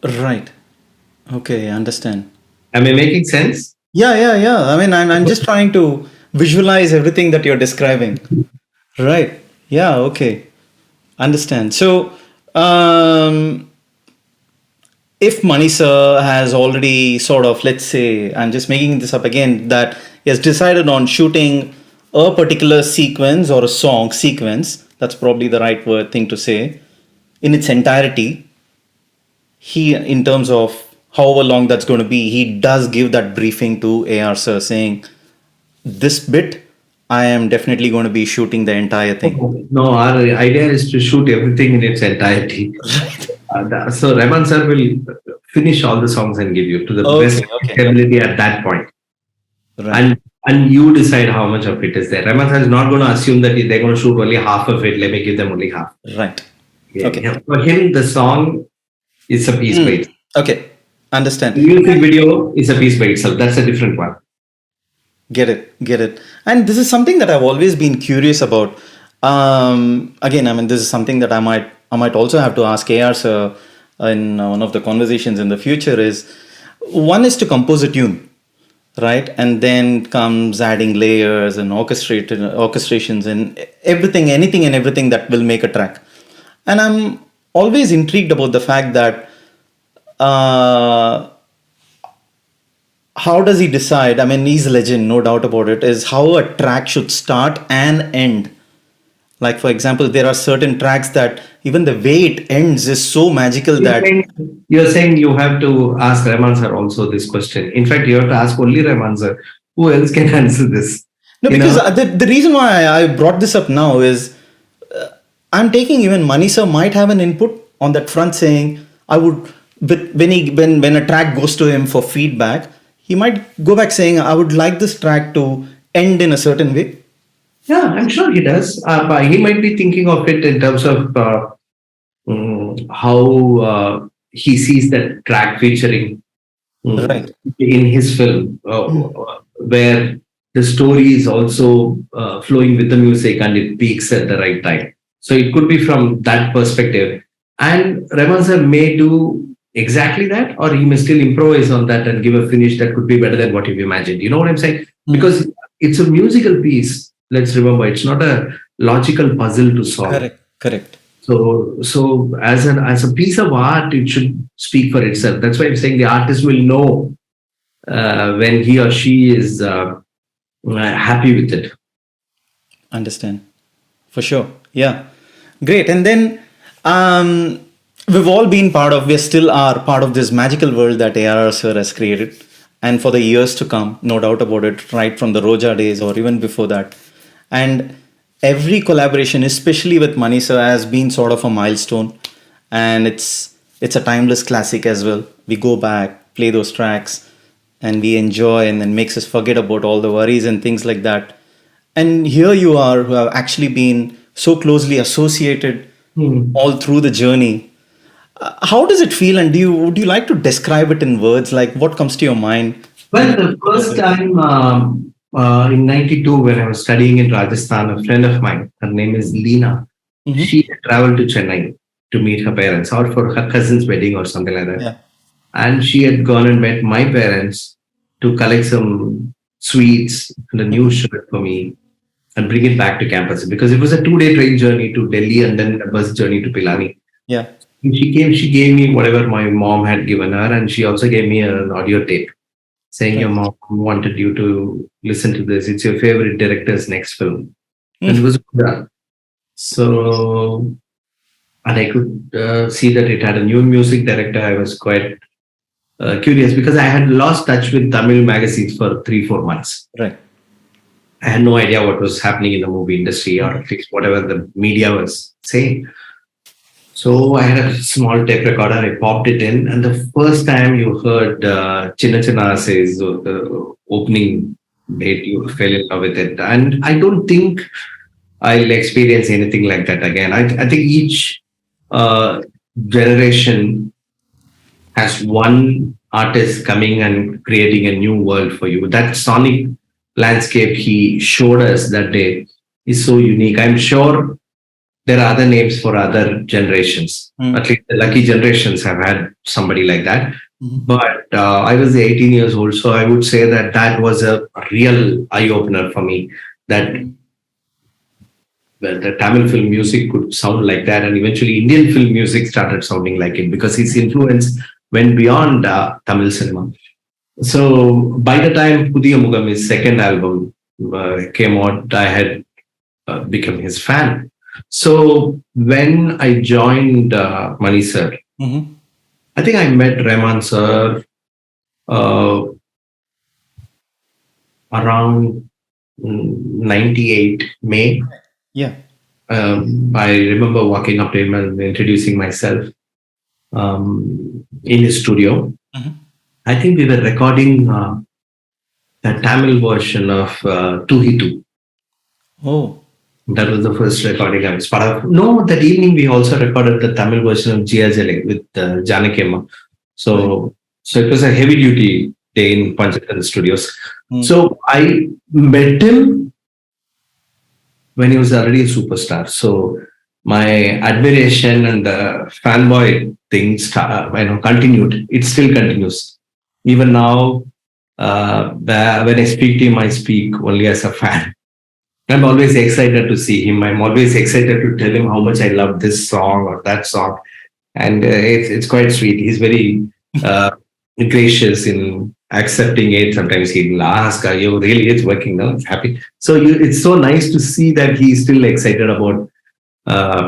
Right. Okay, I understand. Am I making sense? Yeah. I mean, I'm just trying to visualize everything that you're describing. Right. Yeah. Okay. Understand. So, if Mani sir has already sort of, let's say, I'm just making this up again, that he has decided on shooting a particular sequence or a song sequence, that's probably the right thing to say, in its entirety, he, in terms of however long that's going to be, he does give that briefing to AR sir saying, this bit, I am definitely going to be shooting the entire thing. No, our idea is to shoot everything in its entirety. So Rahman sir will finish all the songs and give you to the best ability at that point. Right. And you decide how much of it is there. Rahman sir is not going to assume that they're going to shoot only half of it. Let me give them only half. Right. Yeah. Okay. For him, the song is a piece by itself. Okay. Understand. The music video is a piece by itself. That's a different one. Get it. And this is something that I've always been curious about. Again, I mean, this is something that I might also have to ask AR sir in one of the conversations in the future. Is one is to compose a tune, right? And then comes adding layers and orchestrations and anything and everything that will make a track. And I'm always intrigued about the fact that how does he decide? I mean, he's a legend, no doubt about it, is how a track should start and end. Like, for example, there are certain tracks that even the way it ends is so magical You're that. saying, you're saying you have to ask Rahman sir also this question. In fact, you have to ask only Rahman sir. Who else can answer this? No, You because know, the reason why I brought this up now is I'm taking even Mani sir might have an input on that front saying I would, but when a track goes to him for feedback, he might go back saying I would like this track to end in a certain way. yeah, I'm sure he does. But he might be thinking of it in terms of how he sees that track featuring Right. in his film, where the story is also flowing with the music and it peaks at the right time. So it could be from that perspective. And Rahman sir may do exactly that, or he may still improvise on that and give a finish that could be better than what you've imagined. You know what I'm saying? Because it's a musical piece. Let's remember, it's not a logical puzzle to solve. Correct. Correct. So as a piece of art, it should speak for itself. That's why I'm saying the artist will know when he or she is happy with it. Understand. For sure. Yeah. Great. And then we've all been we still are part of this magical world that ARR sir has created. And for the years to come, no doubt about it, right from the Roja days or even before that. And every collaboration, especially with Mani sir, has been sort of a milestone. And it's a timeless classic as well. We go back, play those tracks, and we enjoy, and then makes us forget about all the worries and things like that. And here you are, who have actually been so closely associated all through the journey. How does it feel, and would you like to describe it in words? Like, what comes to your mind? Well, the first time in '92, when I was studying in Rajasthan, a friend of mine, her name is Leena, she had traveled to Chennai to meet her parents or for her cousin's wedding or something like that. Yeah. And she had gone and met my parents to collect some sweets and a new shirt for me and bring it back to campus because it was a 2-day train journey to Delhi and then a bus journey to Pilani. Yeah. She gave me whatever my mom had given her, and she also gave me an audio tape saying your mom wanted you to listen to this. It's your favorite director's next film. And it was good. So, and I could see that it had a new music director. I was quite curious because I had lost touch with Tamil magazines for 3-4 months. Right. I had no idea what was happening in the movie industry or at least whatever the media was saying. So I had a small tape recorder, I popped it in, and the first time you heard Chinna Chinna says the opening bit, you fell in love with it. And I don't think I'll experience anything like that again. I think each generation has one artist coming and creating a new world for you. That sonic landscape he showed us that day is so unique. I'm sure there are other names for other generations. At least the lucky generations have had somebody like that. But I was 18 years old, so I would say that was a real eye-opener for me, that the Tamil film music could sound like that, and eventually Indian film music started sounding like it because his influence went beyond Tamil cinema. So by the time Pudhiya Mugam, his second album, came out, I had become his fan. So when I joined Mani sir, I think I met Rahman sir around 98 May. Yeah. I remember walking up to him and introducing myself in his studio. I think we were recording the Tamil version of Tu Hi Tu. Oh. That was the first recording I was part of. No, that evening we also recorded the Tamil version of Jia Jale with Janaki Amma. So it was a heavy duty day in Panchatan Studios. So I met him when he was already a superstar. So my admiration and the fanboy thing continued. It still continues. Even now, when I speak to him, I speak only as a fan. I'm always excited to see him. I'm always excited to tell him how much I love this song or that song. And it's quite sweet. He's very gracious in accepting it. Sometimes he'll ask, are you really it's working now? It's happy. So it's so nice to see that he's still excited about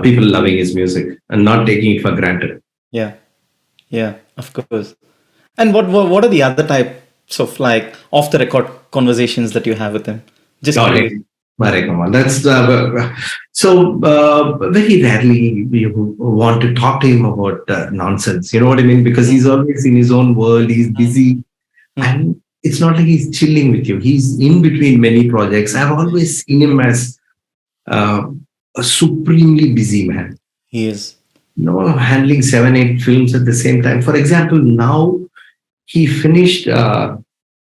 people loving his music and not taking it for granted. Yeah, yeah, of course. And what are the other types of like off the record conversations that you have with him? Just Got curious. it. Very common. That's so very rarely we want to talk to him about nonsense. You know what I mean? Because he's always in his own world. He's busy, and it's not like he's chilling with you. He's in between many projects. I've always seen him as a supremely busy man. He is. Handling 7, 8 films at the same time. For example, now he finished our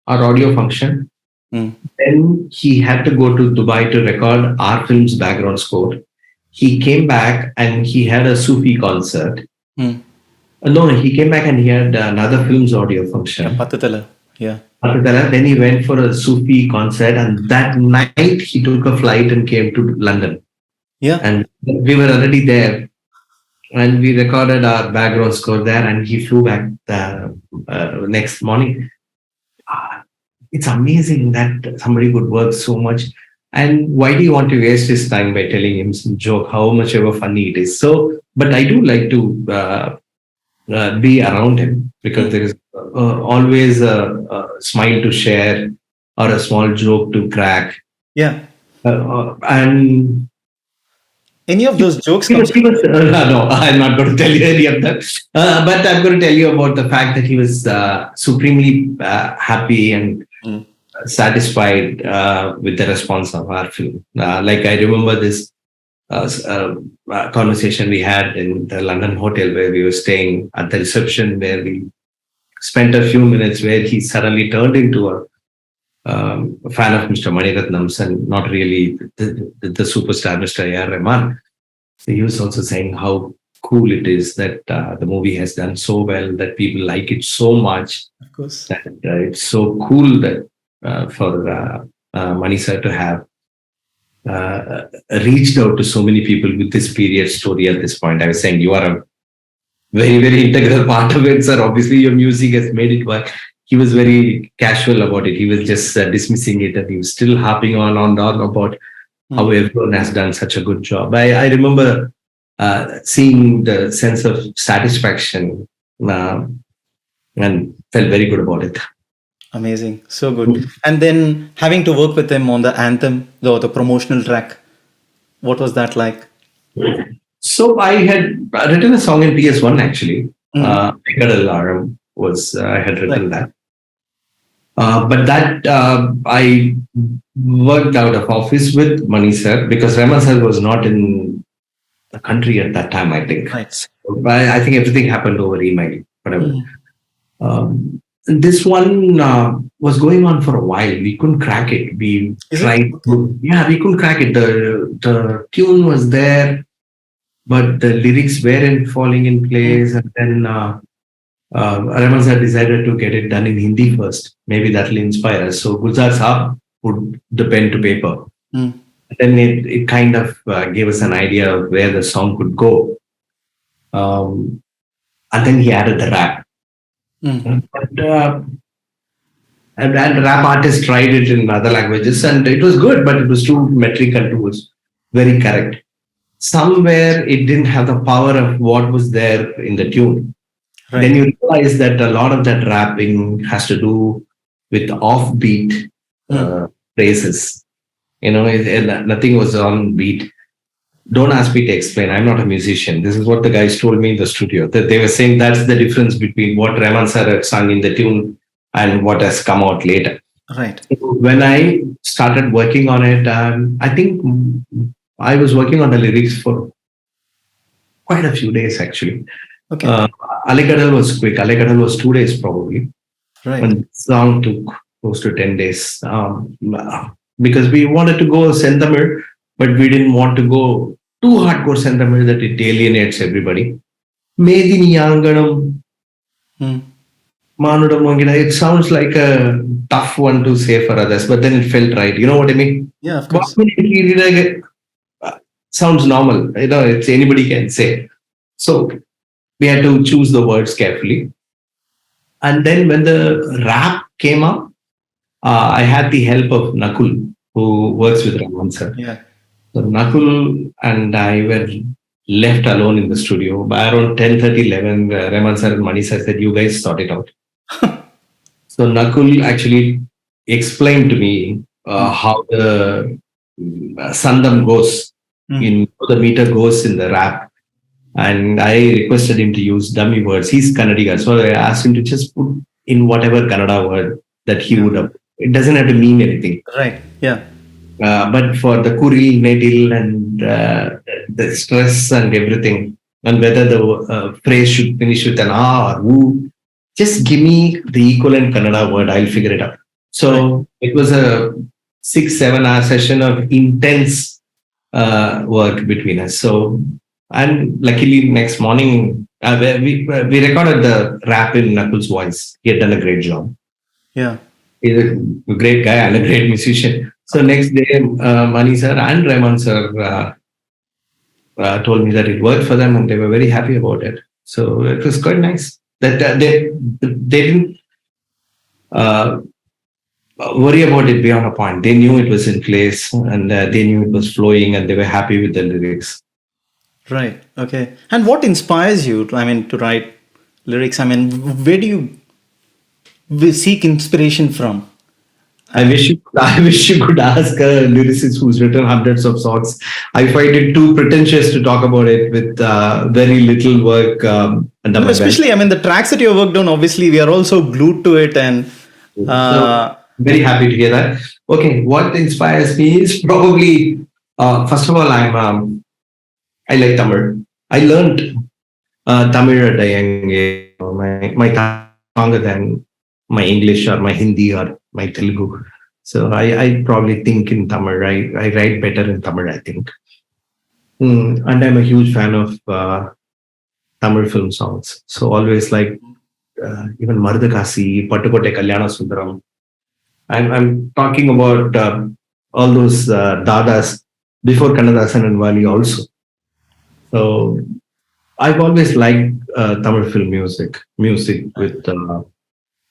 audio function. Then he had to go to Dubai to record our film's background score. He came back and he had a Sufi concert. No, he came back and he had another film's audio function. Pattathala. Yeah. Then he went for a Sufi concert, and that night he took a flight and came to London. Yeah. And we were already there. And we recorded our background score there, and he flew back the next morning. It's amazing that somebody could work so much. And why do you want to waste his time by telling him some joke, how much ever funny it is? So, but I do like to be around him, because there is always a smile to share or a small joke to crack. Yeah. And any of those jokes? No, I'm not going to tell you any of that. But I'm going to tell you about the fact that he was supremely happy and satisfied with the response of our film. Like I remember this conversation we had in the London hotel where we were staying at the reception, where we spent a few minutes, where he suddenly turned into a fan of Mr. Maniratnam's and not really the superstar Mr. A.R.Rahman. So he was also saying how cool it is that the movie has done so well, that people like it so much. Of course. That it's so cool that for Mani sir to have reached out to so many people with this period story at this point. I was saying you are a very, very integral part of it, sir. Obviously, your music has made it work. He was very casual about it. He was just dismissing it, and he was still harping on about how everyone has done such a good job. I remember seeing the sense of satisfaction and felt very good about it. Amazing. So good. And then having to work with him on the anthem, the promotional track, what was that like? So I had written a song in PS1 actually. Alarm was I had written that. But that I worked out of office with Mani sir, because Rahman sir was not in the country at that time, I think. Right. So, I think everything happened over email, whatever. This one was going on for a while. We couldn't crack it. We tried to, we couldn't crack it. The tune was there, but the lyrics weren't falling in place. And then Rahman sir decided to get it done in Hindi first. Maybe that will inspire us. So Gulzar Saab put the pen to paper. Then it kind of gave us an idea of where the song could go. And then he added the rap. And rap artists tried it in other languages, and it was good, but it was too metric and too very correct. Somewhere it didn't have the power of what was there in the tune. Right. Then you realize that a lot of that rapping has to do with offbeat phrases. Nothing was on beat. Don't ask me to explain. I'm not a musician. This is what the guys told me in the studio. That they were saying that's the difference between what Rahman sir had sung in the tune and what has come out later. Right. So when I started working on it, I think I was working on the lyrics for quite a few days actually. Okay. Alikadal was quick. Alikadal was 2 days probably. Right. And the song took close to 10 days. Because we wanted to go Senthamil, but we didn't want to go too hardcore Senthamil that it alienates everybody. Medini Yanganam, Manudam Mangina. It sounds like a tough one to say for others, but then it felt right. You know what I mean? Yeah, of course. Sounds normal. It's anybody can say. So we had to choose the words carefully. And then when the rap came up, I had the help of Nakul, who works with Rahman sir. Yeah. So Nakul and I were left alone in the studio. By around 10:30, 11, Rahman sir and Mani sir said, "You guys sort it out." So Nakul actually explained to me how the sandam goes, in the meter goes in the rap. And I requested him to use dummy words. He's Kannadiga, so I asked him to just put in whatever Kannada word that he would have. It doesn't have to mean anything. Right. Yeah. But for the kuril, nedil, and the stress and everything, and whether the phrase should finish with an or woo, just give me the equivalent Kannada word. I'll figure it out. So it was a 6-7 hour session of intense work between us. So, and luckily next morning we recorded the rap in Nakul's voice. He had done a great job. Yeah, he's a great guy and a great musician. So next day, Mani sir and Rahman sir told me that it worked for them and they were very happy about it. So it was quite nice that they didn't worry about it beyond a point. They knew it was in place and they knew it was flowing and they were happy with the lyrics. Right. Okay. And what inspires you, to write lyrics? Where do you seek inspiration from? I wish you could ask a lyricist who's written hundreds of songs. I find it too pretentious to talk about it with very little work. Especially, the tracks that you worked on, obviously, we are also glued to it. And so, very happy to hear that. Okay, what inspires me is probably, first of all, I like Tamil. I learned Tamil at a young age. My Tamil is stronger than my English or my Hindi or my Telugu. So I probably think in Tamil. I write better in Tamil, I think. And I'm a huge fan of Tamil film songs. So always like even Marudakasi, Pattukotte Kalyana Sundaram. I'm talking about all those dadas before Kannadasan and Wali also. So I've always liked Tamil film music with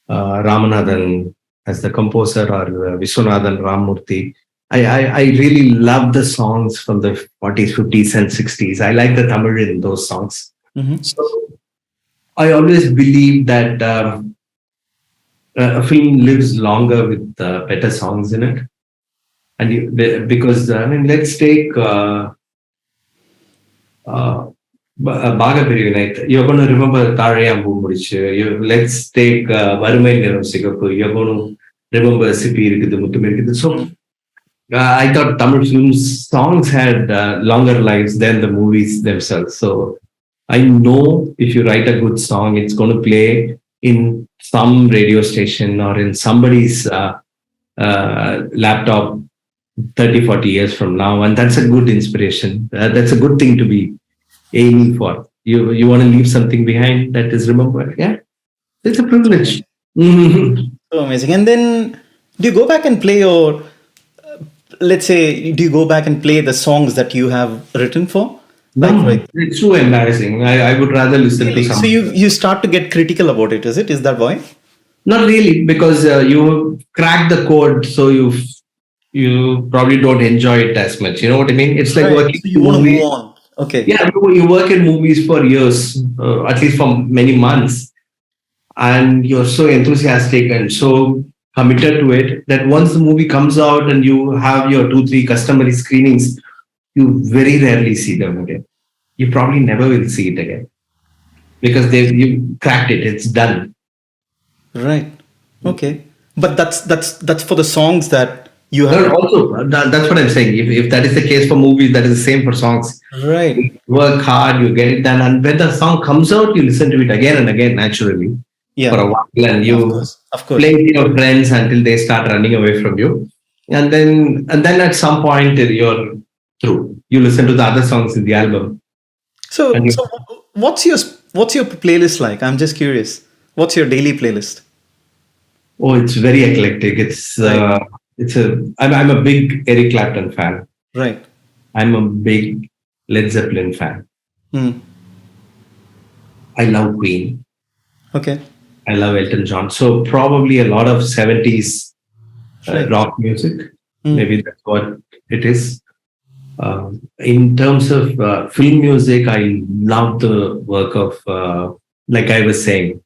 Ramanathan as the composer or Vishwanathan Ramurthy. I really love the songs from the 40s, 50s and 60s. I like the Tamil in those songs. Mm-hmm. So I always believe that a film lives longer with better songs in it. And because, let's take Baga Perivinait. You're going to remember Tarayam Bumurichu. Let's take Varumai Neram Singapore. You're going to remember Sipi Irukkudu Muttum Irukkudu. So I thought Tamil films songs had longer lives than the movies themselves. So I know if you write a good song, it's going to play in some radio station or in somebody's laptop 30, 40 years from now. And that's a good inspiration. That's a good thing to be aiming for. You want to leave something behind that is remembered. Yeah, it's a privilege. So amazing. And then do you go back and play do you go back and play the songs that you have written for? No, it's too embarrassing. I would rather listen to something. So you start to get critical about it, is it? Is that why? Not really, because you crack the code, so you probably don't enjoy it as much. You know what I mean? It's like working. So you want to move on. Okay. Yeah, you work in movies for years, at least for many months, and you're so enthusiastic and so committed to it that once the movie comes out and you have your 2-3 customary screenings, you very rarely see them again. You probably never will see it again because you cracked it. It's done. Right. Okay. But that's for the songs that you have. Also, that's what I'm saying. If that is the case for movies, that is the same for songs. Right. You work hard, you get it done, and when the song comes out, you listen to it again and again naturally for a while, and you of course. play with your friends until they start running away from you, and then at some point you're through. You listen to the other songs in the album. So what's your playlist like? I'm just curious. What's your daily playlist? Oh, it's very eclectic. I'm a big Eric Clapton fan. Right. I'm a big Led Zeppelin fan. Hmm. I love Queen. Okay. I love Elton John. So probably a lot of 70s rock music. Maybe that's what it is. In terms of film music, I love the work of, like I was saying,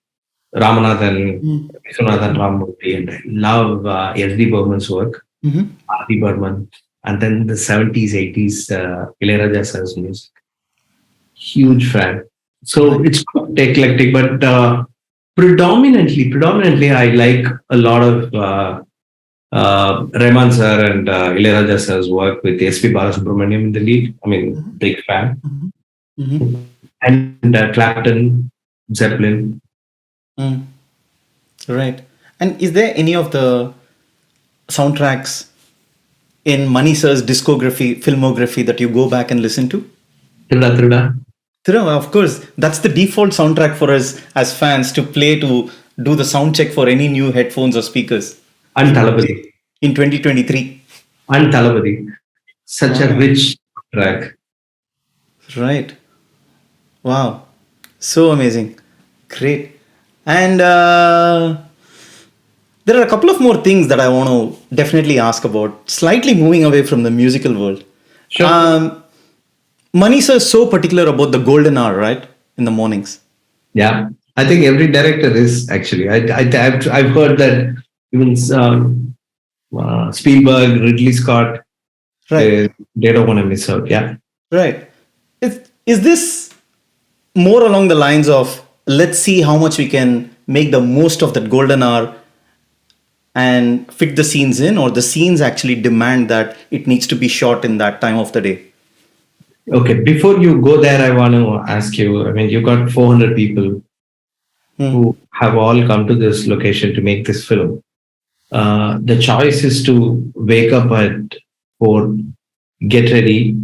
Ramanathan, Mm. Viswanathan Ramamurthy, and I love S.D. Burman's work, Mm-hmm. R.D. Burman, and then the 70s, 80s, Ilayaraja sir's music. Huge fan. So Right. it's quite eclectic, but predominantly, I like a lot of Rahman sir and Ilayaraja sir's work with S.P. Balasubramaniam in the lead. I mean, Mm-hmm. big fan. Mm-hmm. Mm-hmm. And Clapton, Zeppelin. Mm. Right. And is there any of the soundtracks in Mani sir's discography, filmography that you go back and listen to? Trida Trida. Of course, that's the default soundtrack for us as fans to play to do the sound check for any new headphones or speakers And Talapati. in 2023. And Talapati. Such a Wow. rich track. Right. Wow. So amazing. Great. And there are a couple of more things that I want to definitely ask about, slightly moving away from the musical world. Sure. Mani sir is so particular about the golden hour, right? In the mornings. Yeah. I think every director is actually. I've heard that even Spielberg, Ridley Scott, Right. they don't want to miss out. Yeah. Right. Is this more along the lines of let's see how much we can make the most of that golden hour and fit the scenes in, or the scenes actually demand that it needs to be shot in that time of the day? Okay. Before you go there, I want to ask you. I mean, you got 400 people who have all come to this location to make this film. The choice is to wake up at 4, get ready,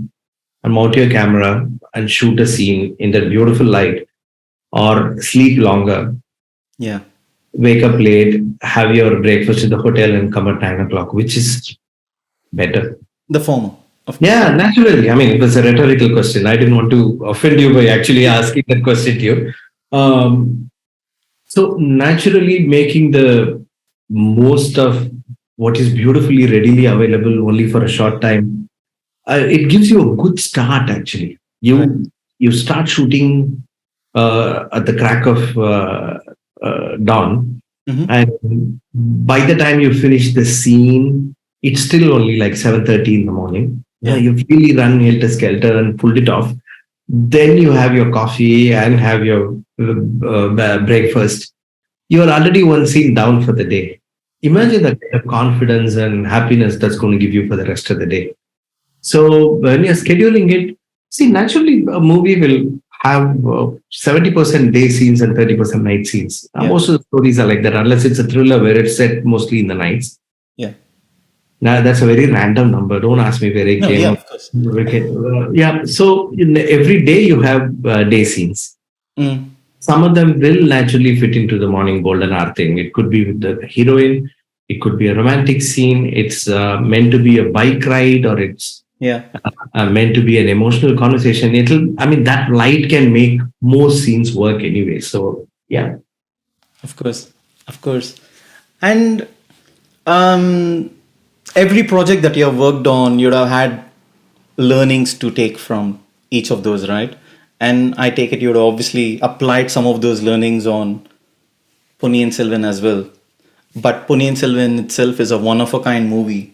and mount your camera and shoot a scene in that beautiful light, or sleep longer, Yeah. wake up late, have your breakfast at the hotel, and come at 9 o'clock. Which is better? The former. Of course. Yeah, naturally. I mean, it was a rhetorical question. I didn't want to offend you by actually asking that question to you. So naturally, making the most of what is beautifully readily available only for a short time, it gives you a good start. Actually, you start shooting at the crack of dawn, Mhm. and by the time you finish the scene, it's still only like 7:30 in the morning. Yeah. You've really run helter skelter and pulled it off. Then you have your coffee and have your breakfast. You are already one scene down for the day. Imagine the kind of confidence and happiness that's going to give you for the rest of the day. So when you're scheduling it, see, naturally a movie will have 70% day scenes and 30% night scenes. Yeah. Most of the stories are like that, unless it's a thriller where it's set mostly in the nights. Yeah. Now that's a very random number. Don't ask me where it No, came. yeah, up. of course. Yeah. So every day you have day scenes. Mm. Some of them will naturally fit into the morning golden hour thing. It could be with the heroine. It could be a romantic scene. It's meant to be a bike ride, or it's Yeah. meant to be an emotional conversation. That light can make most scenes work anyway. So yeah. Of course. Of course. And every project that you have worked on, you'd have had learnings to take from each of those, right? And I take it you'd obviously applied some of those learnings on Ponniyin Selvan as well. But Ponniyin Selvan itself is a one-of-a-kind movie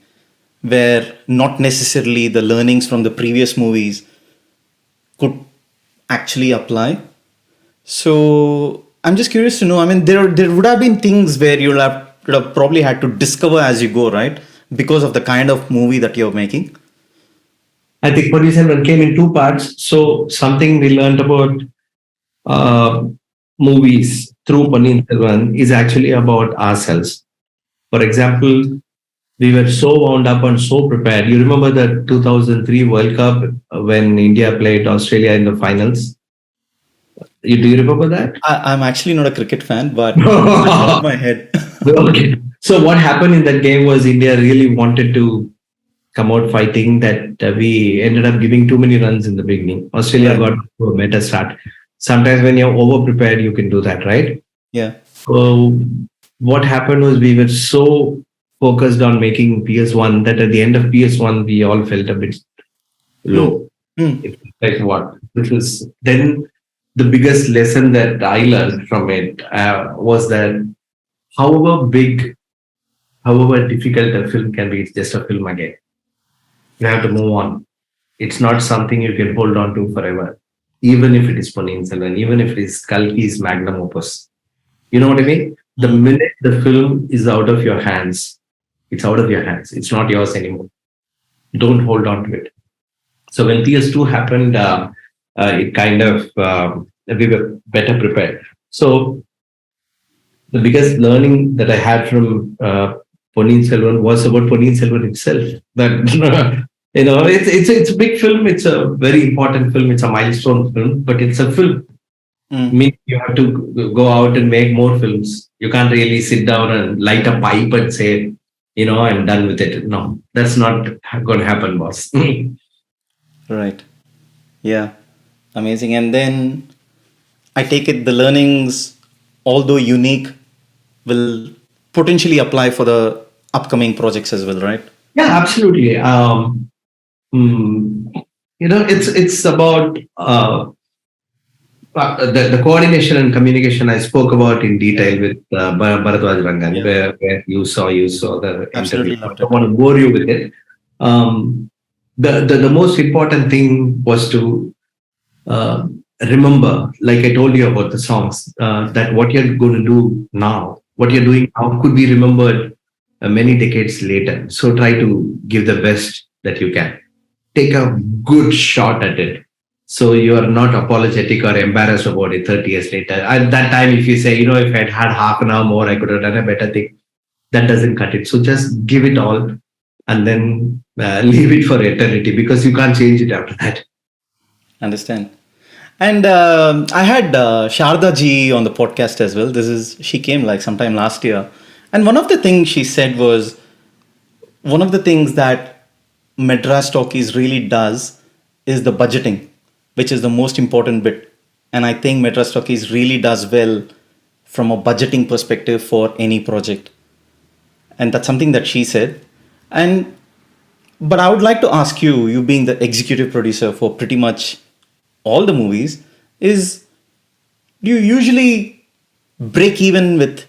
where not necessarily the learnings from the previous movies could actually apply. So I'm just curious to know, I mean, there would have been things where you'd have probably had to discover as you go, right? Because of the kind of movie that you're making. I think Ponniyin Selvan came in 2 parts. So something we learned about movies through Ponniyin Selvan is actually about ourselves. For example, we were so wound up and so prepared. You remember the 2003 World Cup when India played Australia in the finals? Do you remember that? I'm actually not a cricket fan, but it's out of my head. Okay. So what happened in that game was India really wanted to come out fighting, that we ended up giving too many runs in the beginning. Australia got to a meta start. Sometimes when you're over prepared, you can do that, right? Yeah. So what happened was we were so focused on making PS1 that at the end of PS1, we all felt a bit low. Mm. It's like what? This is then the biggest lesson that I learned from it was that however big, however difficult a film can be, it's just a film again. You have to move on. It's not something you can hold on to forever, even if it is Ponniyin Selvan, even if it is Kalki's magnum opus. You know what I mean? The minute the film is out of your hands, it's out of your hands. It's not yours anymore. Don't hold on to it. So when PS2 happened, it kind of we were better prepared. So the biggest learning that I had from Ponniyin Selvan was about Ponniyin Selvan itself. That it's a big film. It's a very important film. It's a milestone film, but it's a film. Means you have to go out and make more films. You can't really sit down and light a pipe and say, I'm done with it. No, that's not going to happen, boss. Right. Yeah. Amazing. And then I take it the learnings, although unique, will potentially apply for the upcoming projects as well, right? Yeah, absolutely. It's about the coordination and communication I spoke about in detail with Bharadwaj Rangan, where you saw the Absolutely interview. I loved don't it. want to bore you with it. The most important thing was to remember, like I told you about the songs, that what you're going to do now, what you're doing now could be remembered many decades later. So try to give the best that you can. Take a good shot at it. So you are not apologetic or embarrassed about it 30 years later. At that time, if you say, if I'd had half an hour more, I could have done a better thing. That doesn't cut it. So just give it all and then leave it for eternity, because you can't change it after that. Understand. And I had Sharda ji on the podcast as well. She came like sometime last year. And one of the things she said was, one of the things that Madras Talkies really does is the budgeting, which is the most important bit. And I think Madras Talkies really does well from a budgeting perspective for any project. And that's something that she said. But I would like to ask you, you being the executive producer for pretty much all the movies, do you usually break even with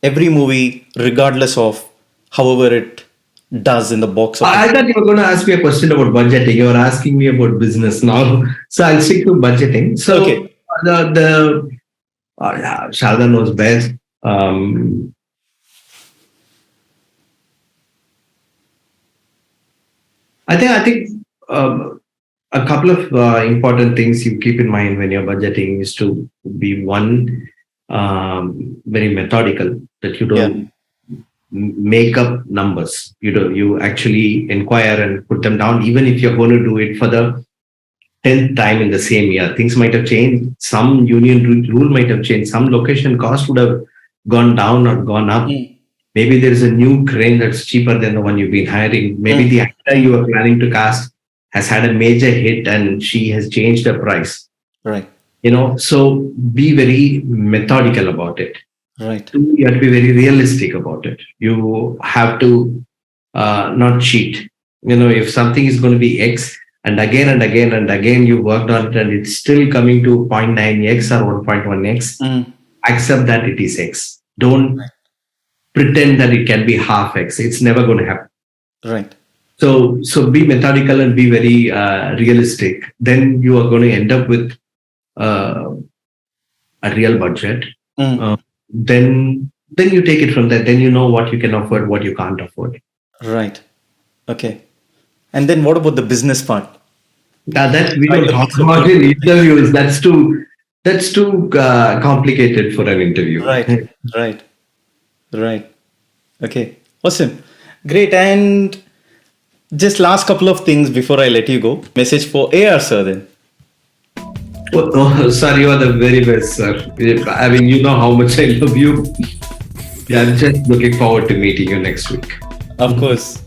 every movie regardless of however it does in the box office? I thought you were going to ask me a question about budgeting. You were asking me about business now. So I'll stick to budgeting. So okay. Sharda knows best. I think a couple of important things you keep in mind when you're budgeting is to be very methodical, that you don't make up numbers. You actually inquire and put them down, even if you're going to do it for the 10th time in the same year. Things might have changed. Some union rule might have changed. Some location cost would have gone down or gone up. Maybe there is a new crane that's cheaper than the one you've been hiring. Maybe the actor you are planning to cast has had a major hit and she has changed her price. Right. So be very methodical about it. Right. You have to be very realistic about it. You have to not cheat. If something is going to be X and again and again and again you worked on it and it's still coming to 0.9X or 1.1X, accept that it is X. Don't pretend that it can be half X. It's never going to happen. Right. So be methodical and be very realistic. Then you are going to end up with a real budget. Then you take it from there. Then you know what you can afford, what you can't afford. Right. Okay. And then what about the business part? That we don't talk about in interviews. That's too complicated for an interview. Right. Okay. Awesome. Great. And just last couple of things before I let you go. Message for AR sir then. Oh, sir, you are the very best, sir. I mean, you know how much I love you. Yeah, I'm just looking forward to meeting you next week. Of course.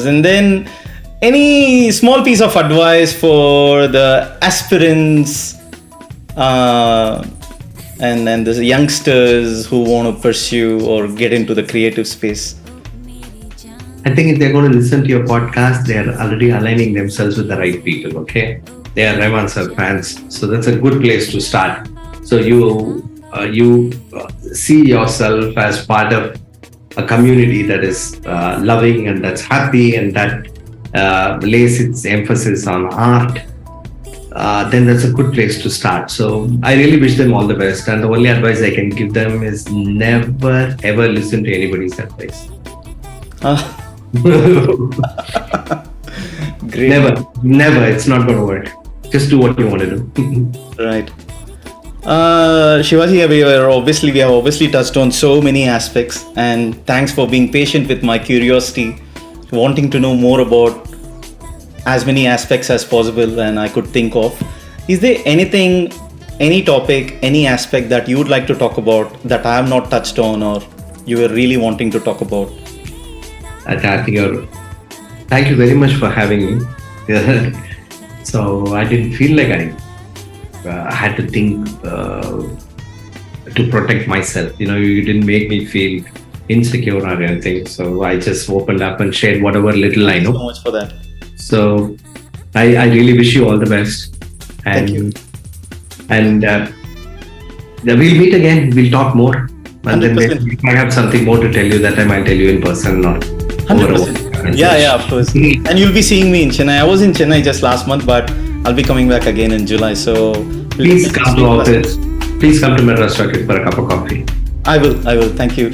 And then any small piece of advice for the aspirants and the youngsters who want to pursue or get into the creative space? I think if they're going to listen to your podcast, they are already aligning themselves with the right people. Okay, they are Rahman sir fans, so that's a good place to start. So you see yourself as part of a community that is loving and that's happy and that lays its emphasis on art. Then that's a good place to start. So I really wish them all the best. And the only advice I can give them is never ever listen to anybody's advice. Great. Never. It's not going to work. Just do what you want to do. Right. Shivaji, we have obviously touched on so many aspects, and thanks for being patient with my curiosity, wanting to know more about as many aspects as possible and I could think of. Is there anything, any topic, any aspect that you would like to talk about that I have not touched on or you were really wanting to talk about? Thank you very much for having me. So I didn't feel like I had to think to protect myself. You didn't make me feel insecure or anything. So I just opened up and shared whatever little I know. Thank you so much for that. So I really wish you all the best. And, Thank you. And we'll meet again. We'll talk more. And 100%. then if I have something more to tell you, that time I'll tell you in person or 100%. Yeah, of course. And you'll be seeing me in Chennai. I was in Chennai just last month, but I'll be coming back again in July. So please come to office. Please come to Madras Talkies for a cup of coffee. I will. Thank you.